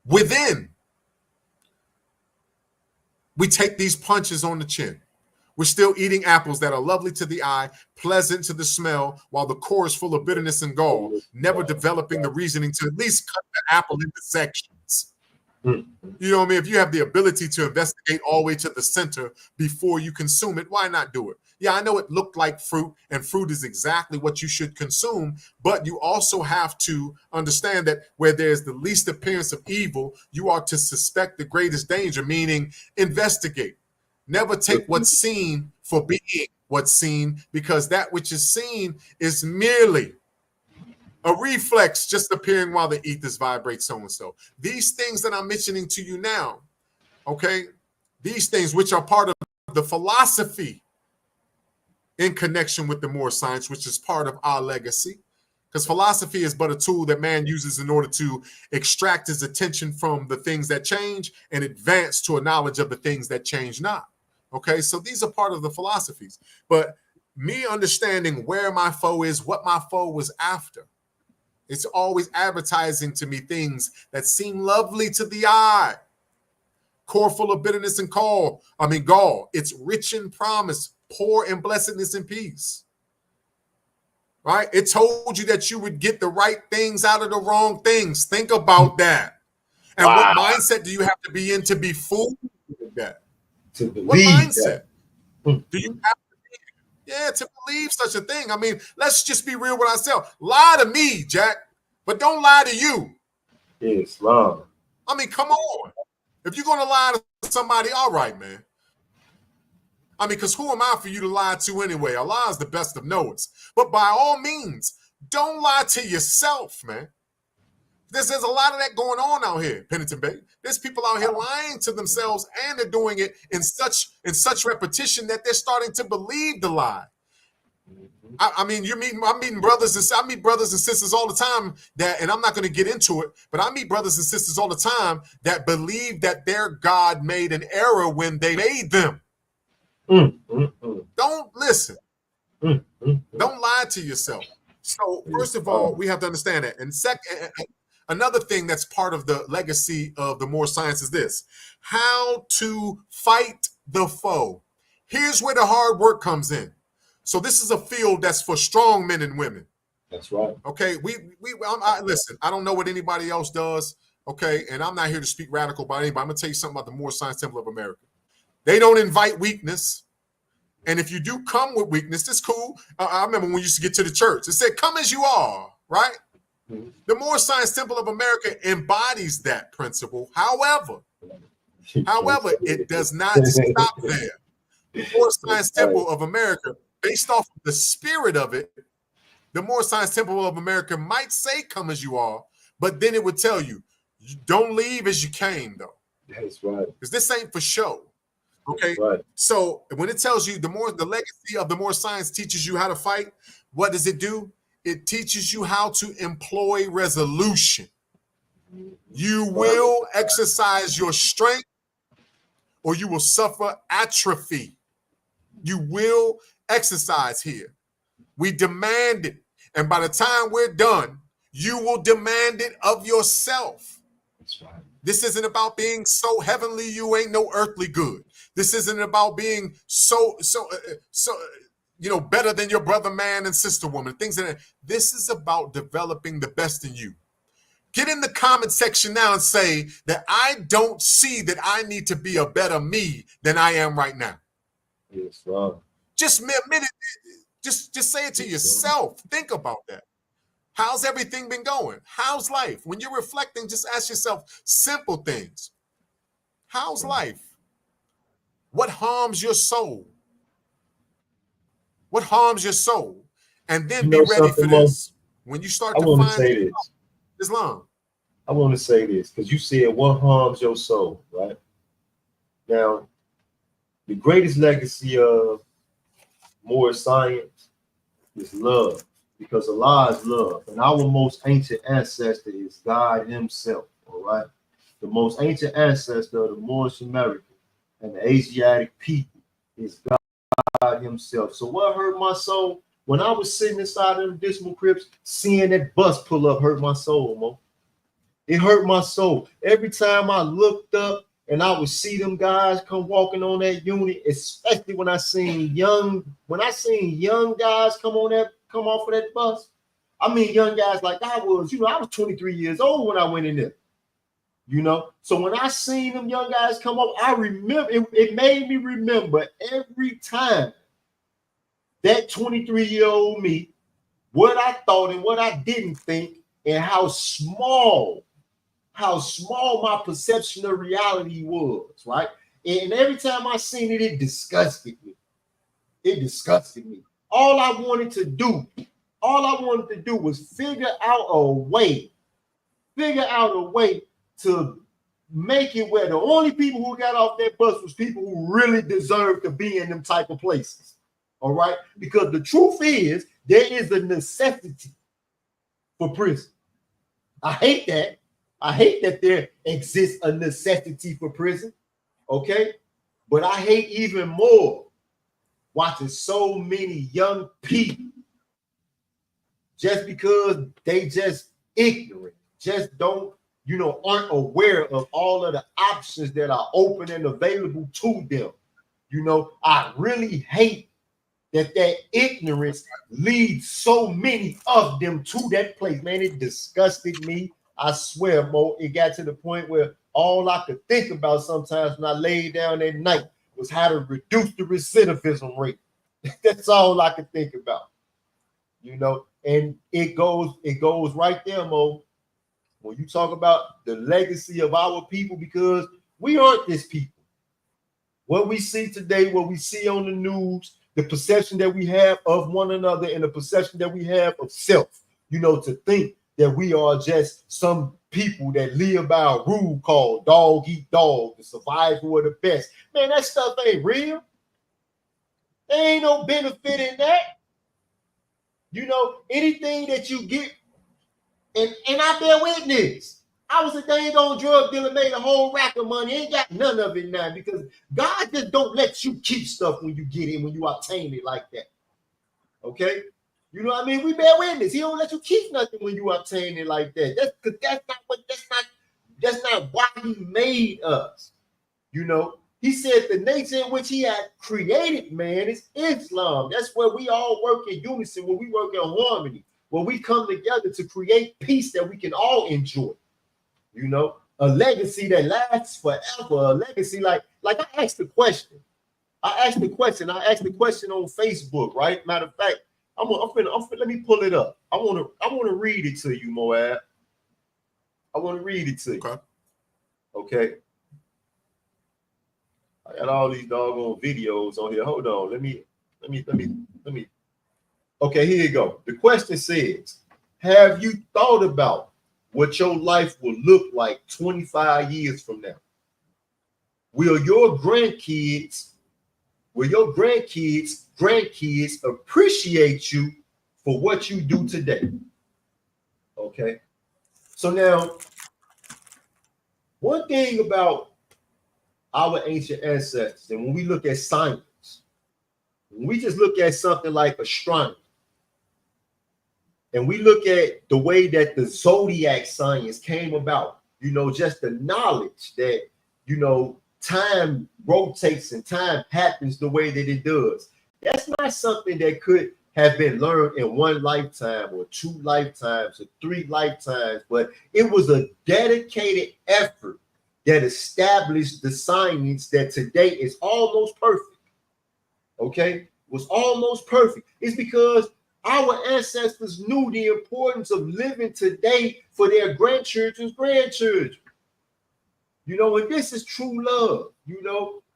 [SPEAKER 2] within, we take these punches on the chin. We're still eating apples that are lovely to the eye, pleasant to the smell, while the core is full of bitterness and gall, never developing the reasoning to at least cut the apple into sections. You know what I mean? If you have the ability to investigate all the way to the center before you consume it, why not do it? Yeah, I know it looked like fruit, and fruit is exactly what you should consume, but you also have to understand that where there's the least appearance of evil, you are to suspect the greatest danger, meaning investigate. Never take what's seen for being what's seen, because that which is seen is merely a reflex just appearing while the ethers vibrate, so and so. These things that I'm mentioning to you now, okay, these things which are part of the philosophy in connection with the Moorish science, which is part of our legacy, because philosophy is but a tool that man uses in order to extract his attention from the things that change and advance to a knowledge of the things that change not. Okay, so these are part of the philosophies. But me understanding where my foe is, what my foe was after, it's always advertising to me things that seem lovely to the eye. Core full of bitterness and gall. It's rich in promise, poor in blessedness and peace. Right? It told you that you would get the right things out of the wrong things. Think about that. And what mindset do you have to be in to be fooled with that?
[SPEAKER 1] To believe
[SPEAKER 2] what mindset
[SPEAKER 1] that.
[SPEAKER 2] do you have to be? Yeah, to believe such a thing. I mean, let's just be real with ourselves. Lie to me, Jack, but don't lie to you.
[SPEAKER 1] Islam.
[SPEAKER 2] I mean, come on. If you're going to lie to somebody, all right, man. I mean, because who am I for you to lie to anyway? Allah is the best of knowers. But by all means, don't lie to yourself, man. There's a lot of that going on out here, Penitent Bay. There's people out here lying to themselves, and they're doing it in such repetition that they're starting to believe the lie. I mean, I'm meeting brothers and I meet brothers and sisters all the time that, and I'm not going to get into it, but I meet brothers and sisters all the time that believe that their God made an error when they made them. Don't listen. Don't lie to yourself. So first of all, we have to understand that. And second, another thing that's part of the legacy of the Moorish science is this: how to fight the foe. Here's where the hard work comes in. So this is a field that's for strong men and women.
[SPEAKER 1] That's right.
[SPEAKER 2] Okay, listen, I don't know what anybody else does, okay, and I'm not here to speak radical about anybody. I'm going to tell you something about the Moorish Science Temple of America. They don't invite weakness. And if you do come with weakness, it's cool. I remember when we used to get to the church, it said, come as you are, right? The Moorish Science Temple of America embodies that principle. However, it does not stop there. The Moorish Science Temple of America, based off of the spirit of it, the Moorish Science Temple of America might say come as you are, but then it would tell you, don't leave as you came, though.
[SPEAKER 1] That's right.
[SPEAKER 2] Because this ain't for show. Okay,
[SPEAKER 1] right.
[SPEAKER 2] So when it tells you the legacy of the Moorish science teaches you how to fight, what does it do? It teaches you how to employ resolution. You will exercise your strength or you will suffer atrophy. You will exercise here. We demand it. And by the time we're done, you will demand it of yourself.
[SPEAKER 1] That's right.
[SPEAKER 2] This isn't about being so heavenly you ain't no earthly good. This isn't about being so better than your brother man and sister woman. Things like that. This is about developing the best in you. Get in the comment section now and say that I don't see that I need to be a better me than I am right now.
[SPEAKER 1] Yes, right.
[SPEAKER 2] Just admit it. Just say it to yourself. Think about that. How's everything been going? How's life? When you're reflecting, just ask yourself simple things. How's life? What harms your soul? What harms your soul? And then be ready for this. When you start to find Islam.
[SPEAKER 1] I want to say this because you said what harms your soul, right? Now, the greatest legacy of Moorish science is love, because Allah is love, and our most ancient ancestor is God Himself. All right, the most ancient ancestor of the Moorish American and the Asiatic people is God Himself. So, what hurt my soul when I was sitting inside of them dismal crypts, seeing that bus pull up, hurt my soul, Mo. It hurt my soul every time I looked up and I would see them guys come walking on that unit, especially when I seen young guys come off of that bus. I mean, young guys like I was, I was 23 years old when I went in there, So when I seen them young guys come up, I remember it made me remember every time that 23-year-old me, what I thought and what I didn't think, and how small my perception of reality was, right? And every time I seen it, it disgusted me. It disgusted me. All I wanted to do was figure out a way to make it where the only people who got off that bus was people who really deserved to be in them type of places. All right? Because the truth is, there is a necessity for prison. I hate that. I hate that there exists a necessity for prison, okay? But I hate even more watching so many young people just because they just ignorant, just don't, aren't aware of all of the options that are open and available to them. I really hate that ignorance leads so many of them to that place. Man, it disgusted me. I swear, Mo, it got to the point where all I could think about sometimes when I laid down at night was how to reduce the recidivism rate. That's all I could think about. And it goes right there, Mo, when you talk about the legacy of our people, because we aren't this people. What we see today, what we see on the news, the perception that we have of one another and the perception that we have of self, to think that we are just some people that live by a rule called dog eat dog, the survival of the best. Man, that stuff ain't real. There ain't no benefit in that. Anything that you get, and I bear witness. I was a dang on drug dealer, made a whole rack of money. Ain't got none of it now because God just don't let you keep stuff when you get in, when you obtain it like that. Okay? You know what I mean? We bear witness. He don't let you keep nothing when you obtain it like that. That's not why he made us. He said the nature in which he had created man is Islam. That's where we all work in unison, where we work in harmony, where we come together to create peace that we can all enjoy. A legacy that lasts forever, a legacy like I asked the question. I asked the question on Facebook, right? Matter of fact, I'm finna let me pull it up. I want to read it to you, Moab. I want to read it to you. Okay. I got all these doggone videos on here. Hold on. Let me. Okay, here you go. The question says, have you thought about what your life will look like 25 years from now? Will your grandkids appreciate you for what you do today? Okay. So now, one thing about our ancient ancestors, and when we look at science, when we just look at something like astronomy, and we look at the way that the zodiac science came about, just the knowledge that, time rotates and time happens the way that it does. That's not something that could have been learned in one lifetime or two lifetimes or three lifetimes, but it was a dedicated effort that established the science that today is almost perfect. Okay? Was almost perfect. It's because our ancestors knew the importance of living today for their grandchildren's grandchildren. And this is true love,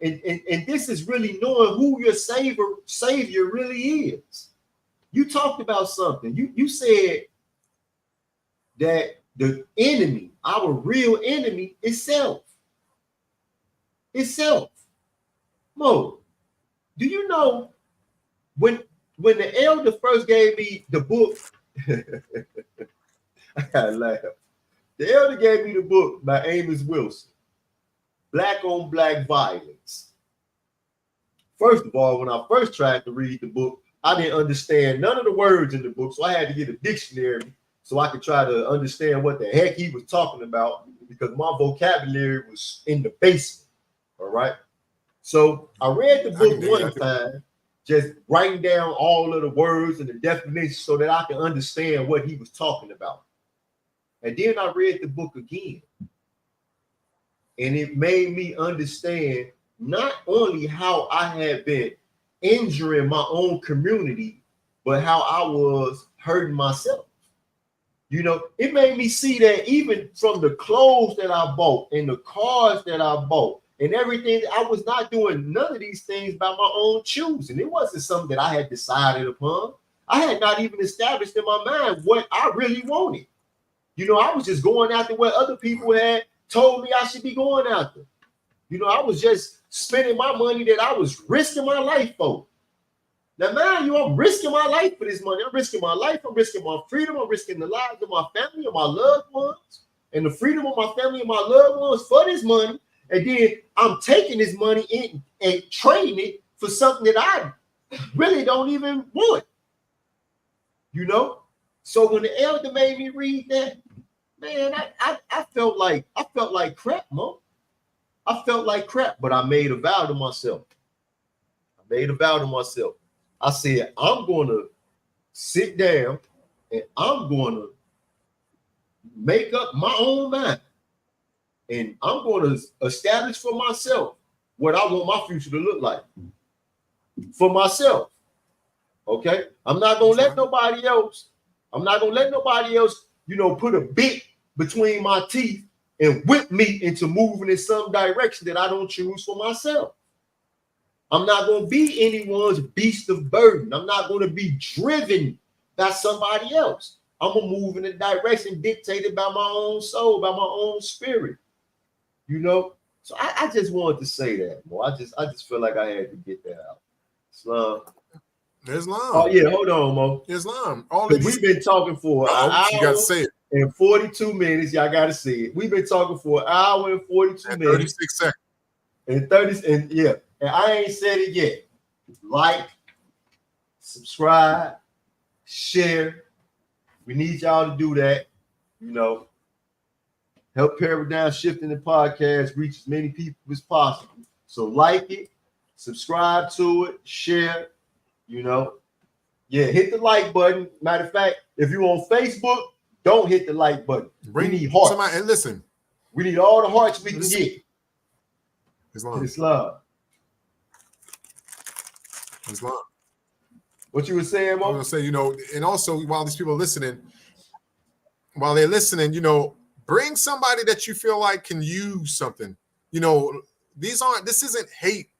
[SPEAKER 1] and this is really knowing who your savior really is. You talked about something. You said that The enemy, our real enemy, is self. It's self. Mo, do you know when the elder first gave me the book? I gotta laugh. The elder gave me the book by Amos Wilson, Black on Black Violence. First of all, when I first tried to read the book, I didn't understand none of the words in the book, so I had to get a dictionary so I could try to understand what the heck he was talking about because my vocabulary was in the basement. All right. So I read the book one time, just writing down all of the words and the definitions so that I can understand what he was talking about. And then I read the book again. And it made me understand not only how I had been injuring my own community, but how I was hurting myself. You know, it made me see that even from the clothes that I bought and the cars that I bought and everything, I was not doing none of these things by my own choosing. It wasn't something that I had decided upon. I had not even established in my mind what I really wanted. You know, I was just going after what other people had told me I should be going after. You know, I was just spending my money that I was risking my life for. Now, mind you, I'm risking my life for this money. I'm risking my life. I'm risking my freedom. I'm risking the lives of my family and my loved ones and the freedom of my family and my loved ones for this money. And then I'm taking this money in and trading it for something that I really don't even want. You know? So when the elder made me read that, man, I felt like crap, Mo. I felt like crap, but I made a vow to myself. I said, I'm going to sit down and I'm going to make up my own mind. And I'm going to establish for myself what I want my future to look like. For myself. Okay? I'm not going to let nobody else, you know, put a bit between my teeth and whip me into moving in some direction that I don't choose for myself. I'm not going to be anyone's beast of burden. I'm not going to be driven by somebody else. I'm going to move in a direction dictated by my own soul, by my own spirit. You know? So I just wanted to say that, more. I just feel like I had to get that out. Islam. Oh, yeah, hold on, Mo.
[SPEAKER 2] Islam.
[SPEAKER 1] We've been talking for an hour
[SPEAKER 2] you gotta say it.
[SPEAKER 1] And 42 minutes. Y'all got to see it. We've been talking for an hour and 42 minutes.
[SPEAKER 2] 36 seconds.
[SPEAKER 1] And I ain't said it yet. Like, subscribe, share. We need y'all to do that. You know, help Paradigm Shifting the podcast reach as many people as possible. So like it, subscribe to it, share. You know, yeah, hit the like button. Matter of fact, if you're on Facebook, don't hit the like button. We need hearts.
[SPEAKER 2] Somebody, and listen,
[SPEAKER 1] we need all the hearts we can get. Islam. What you were saying, Mo?
[SPEAKER 2] I was gonna say, you know, and also while these people are listening, you know, bring somebody that you feel like can use something. You know, this isn't hate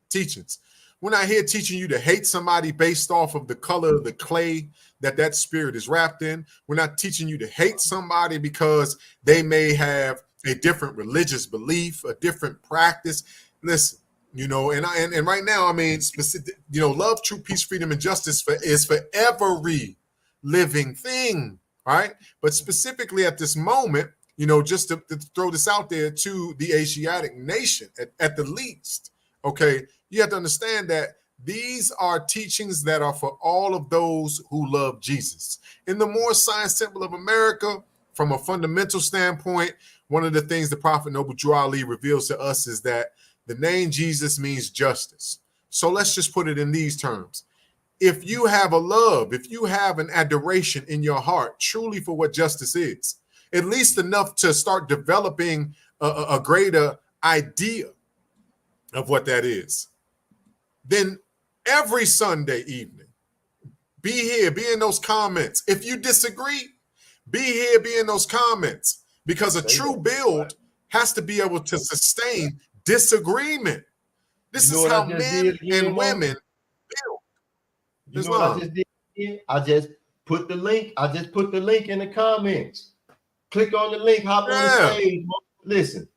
[SPEAKER 2] teachings. We're not here teaching you to hate somebody based off of the color of the clay that spirit is wrapped in. We're not teaching you to hate somebody because they may have a different religious belief, a different practice. Listen, you know, and right now, I mean, specific, you know, love, truth, peace, freedom, and justice is for every living thing, right? But specifically at this moment, you know, just to throw this out there to the Asiatic nation, at the least, okay, you have to understand that these are teachings that are for all of those who love Jesus. In the Moorish Science Temple of America, from a fundamental standpoint, one of the things the Prophet Noble Drew Ali reveals to us is that the name Jesus means justice. So let's just put it in these terms. If you have a love, if you have an adoration in your heart, truly for what justice is, at least enough to start developing a greater idea of what that is, then every Sunday evening, be here, be in those comments. If you disagree, be here, be in those comments, because a true build has to be able to sustain disagreement. This is how men and women build.
[SPEAKER 1] You know what I just did? I just put the link in the comments. Click on the link, hop on the
[SPEAKER 2] Yeah.
[SPEAKER 1] stage. Listen,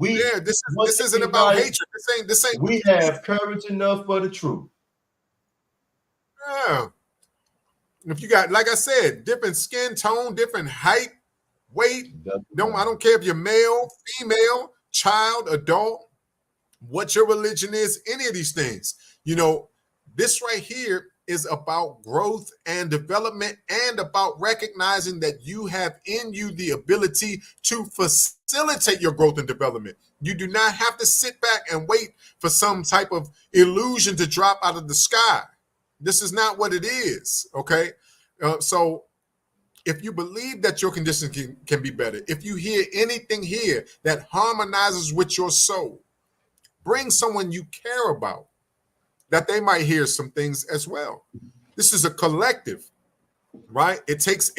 [SPEAKER 2] Yeah,
[SPEAKER 1] one
[SPEAKER 2] this isn't
[SPEAKER 1] thing
[SPEAKER 2] about
[SPEAKER 1] about it,
[SPEAKER 2] hatred. This ain't
[SPEAKER 1] we have courage enough for the truth.
[SPEAKER 2] yeah. If you got, like I said, different skin tone, different height, weight, I don't care if you're male, female, child, adult, what your religion is, any of these things. You know, this right here is about growth and development and about recognizing that you have in you the ability to facilitate your growth and development. You do not have to sit back and wait for some type of illusion to drop out of the sky. This is not what it is, okay? So if you believe that your condition can be better, if you hear anything here that harmonizes with your soul, bring someone you care about that they might hear some things as well. This is a collective, right? It takes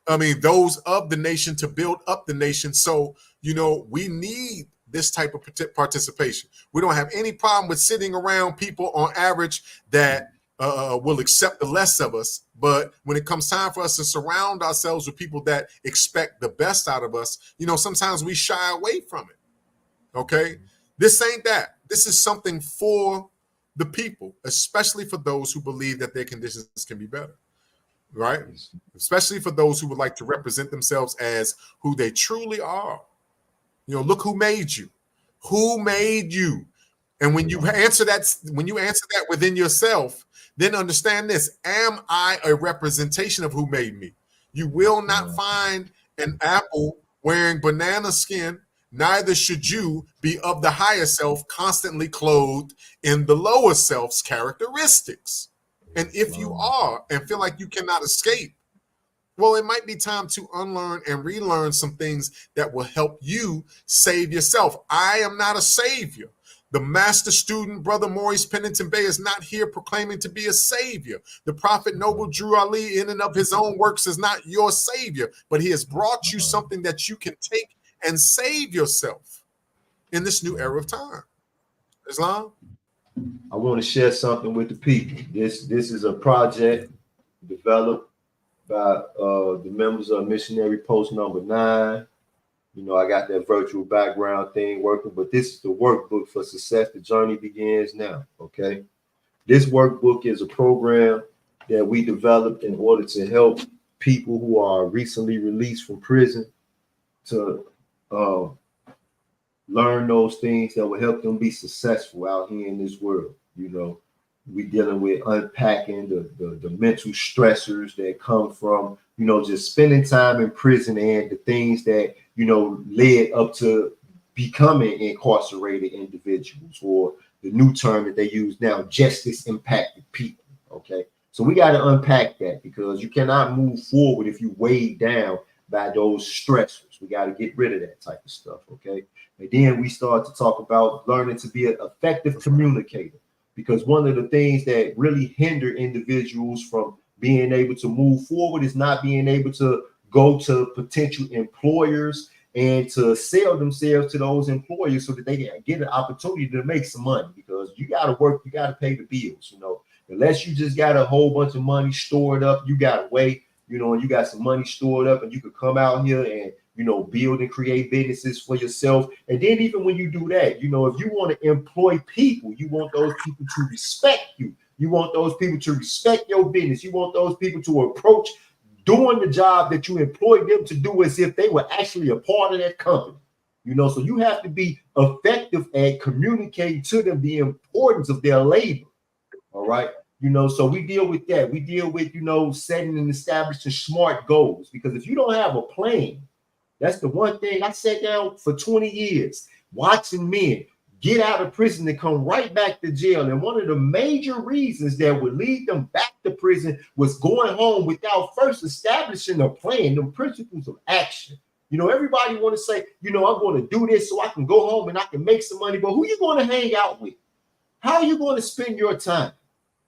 [SPEAKER 2] I mean, those of the nation to build up the nation. So, you know, we need this type of participation. We don't have any problem with sitting around people on average that will accept the less of us. But when it comes time for us to surround ourselves with people that expect the best out of us, you know, sometimes we shy away from it. Okay. This ain't that. This is something for the people, especially for those who believe that their conditions can be better, right? Especially for those who would like to represent themselves as who they truly are. You know, look who made you. Who made you? And when you answer that within yourself, then understand this: am I a representation of who made me? You will not find an apple wearing banana skin. Neither should you be of the higher self, constantly clothed in the lower self's characteristics. And if you are and feel like you cannot escape, well, it might be time to unlearn and relearn some things that will help you save yourself. I am not a savior. The master student, Brother Maurice Pennington Bay, is not here proclaiming to be a savior. The prophet Noble Drew Ali, in and of his own works, is not your savior, but he has brought you something that you can take and save yourself in this new era of time. Islam?
[SPEAKER 1] I want to share something with the people. This is a project developed by the members of Missionary Post number 9. You know, I got that virtual background thing working, but this is the workbook for success. The journey begins now. Okay. This workbook is a program that we developed in order to help people who are recently released from prison to learn those things that will help them be successful out here in this world. You know, we dealing with unpacking the mental stressors that come from, you know, just spending time in prison and the things that, you know, led up to becoming incarcerated individuals, or the new term that they use now, justice impacted people. Okay. So we got to unpack that, because you cannot move forward if you weighed down by those stressors. We got to get rid of that type of stuff. Okay. And then we start to talk about learning to be an effective communicator, because one of the things that really hinder individuals from being able to move forward is not being able to go to potential employers and to sell themselves to those employers so that they can get an opportunity to make some money, because you got to work, you got to pay the bills. You know, unless you just got a whole bunch of money stored up, you got to wait, you know, and you got some money stored up, and you could come out here and, you know, build and create businesses for yourself. And then even when you do that, you know, if you want to employ people, you want those people to respect you. You want those people to respect your business. You want those people to approach doing the job that you employed them to do as if they were actually a part of that company. You know, so you have to be effective at communicating to them the importance of their labor. All right. You know, so we deal with that. We deal with, you know, setting and establishing smart goals, because if you don't have a plan, that's the one thing I sat down for 20 years watching men get out of prison and come right back to jail. And one of the major reasons that would lead them back to prison was going home without first establishing a plan, the principles of action. You know, everybody want to say, you know, I'm going to do this so I can go home and I can make some money. But who you going to hang out with? How are you going to spend your time?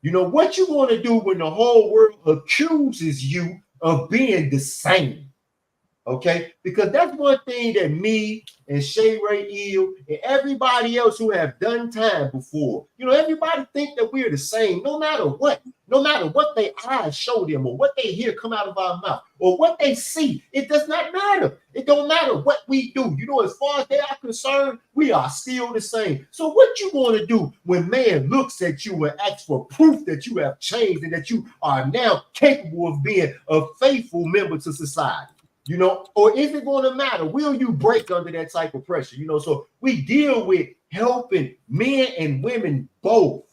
[SPEAKER 1] You know, what you going to do when the whole world accuses you of being the same? Okay, because that's one thing that me and Shay Ray Eel and everybody else who have done time before, everybody think that we're the same, no matter what their eyes show them or what they hear come out of our mouth or what they see. It does not matter. It don't matter what we do. As far as they are concerned, we are still the same. So what you want to do when man looks at you and asks for proof that you have changed and that you are now capable of being a faithful member to society? Or is it going to matter? Will you break under that type of pressure? So we deal with helping men and women both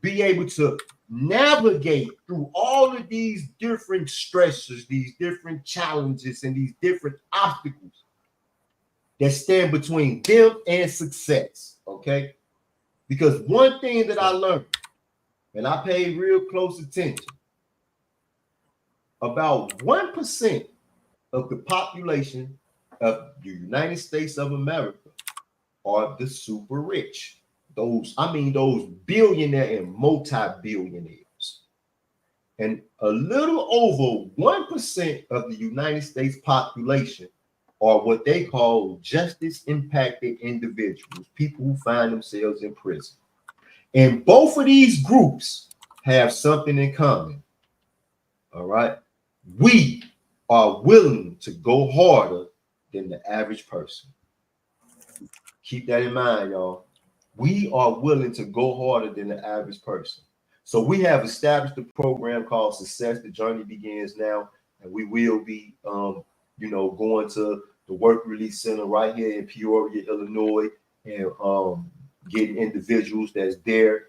[SPEAKER 1] be able to navigate through all of these different stresses, these different challenges, and these different obstacles that stand between them and success. Okay. Because one thing that I learned, and I paid real close attention, about 1% of the population of the United States of America are the super rich. Those billionaire and multi-billionaires. And a little over 1% of the United States population are what they call justice impacted individuals, people who find themselves in prison. And both of these groups have something in common. All right. We are willing to go harder than the average person. Keep that in mind, y'all. We are willing to go harder than the average person. So we have established a program called Success. The journey begins now, and we will be, going to the Work Release Center right here in Peoria, Illinois, and getting individuals that's there,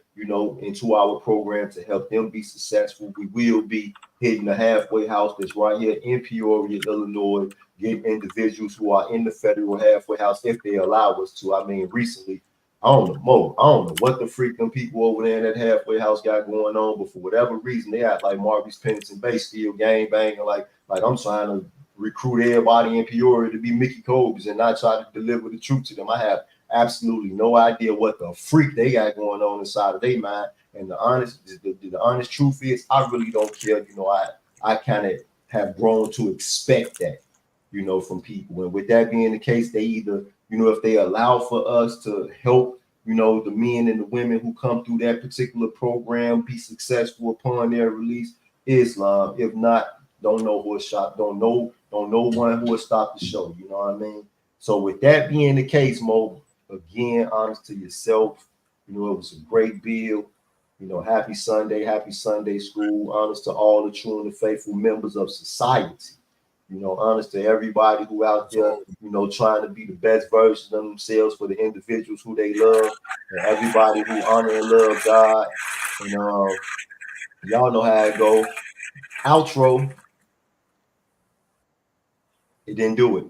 [SPEAKER 1] into our program to help them be successful. We will be hitting the halfway house that's right here in Peoria, Illinois, getting individuals who are in the federal halfway house if they allow us to. I mean, recently, I don't know what the freak them people over there in that halfway house got going on, but for whatever reason, they act like Marby's Pennington Bay still gang banging, like I'm trying to recruit everybody in Peoria to be Mickey Cobes and not try to deliver the truth to them. I have absolutely no idea what the freak they got going on inside of their mind. And the honest truth is, I really don't care. I kind of have grown to expect that, from people. And with that being the case, they either, if they allow for us to help, the men and the women who come through that particular program be successful upon their release, Islam. If not, don't know who will stop. Don't know one who will stop the show. You know what I mean? So with that being the case, Mo, again, honest to yourself. It was a great bill. Happy Sunday school. Honest to all the true and the faithful members of society. Honest to everybody who out there, trying to be the best version of themselves for the individuals who they love, and everybody who honor and love God. And y'all know how it go. Outro. It didn't do it.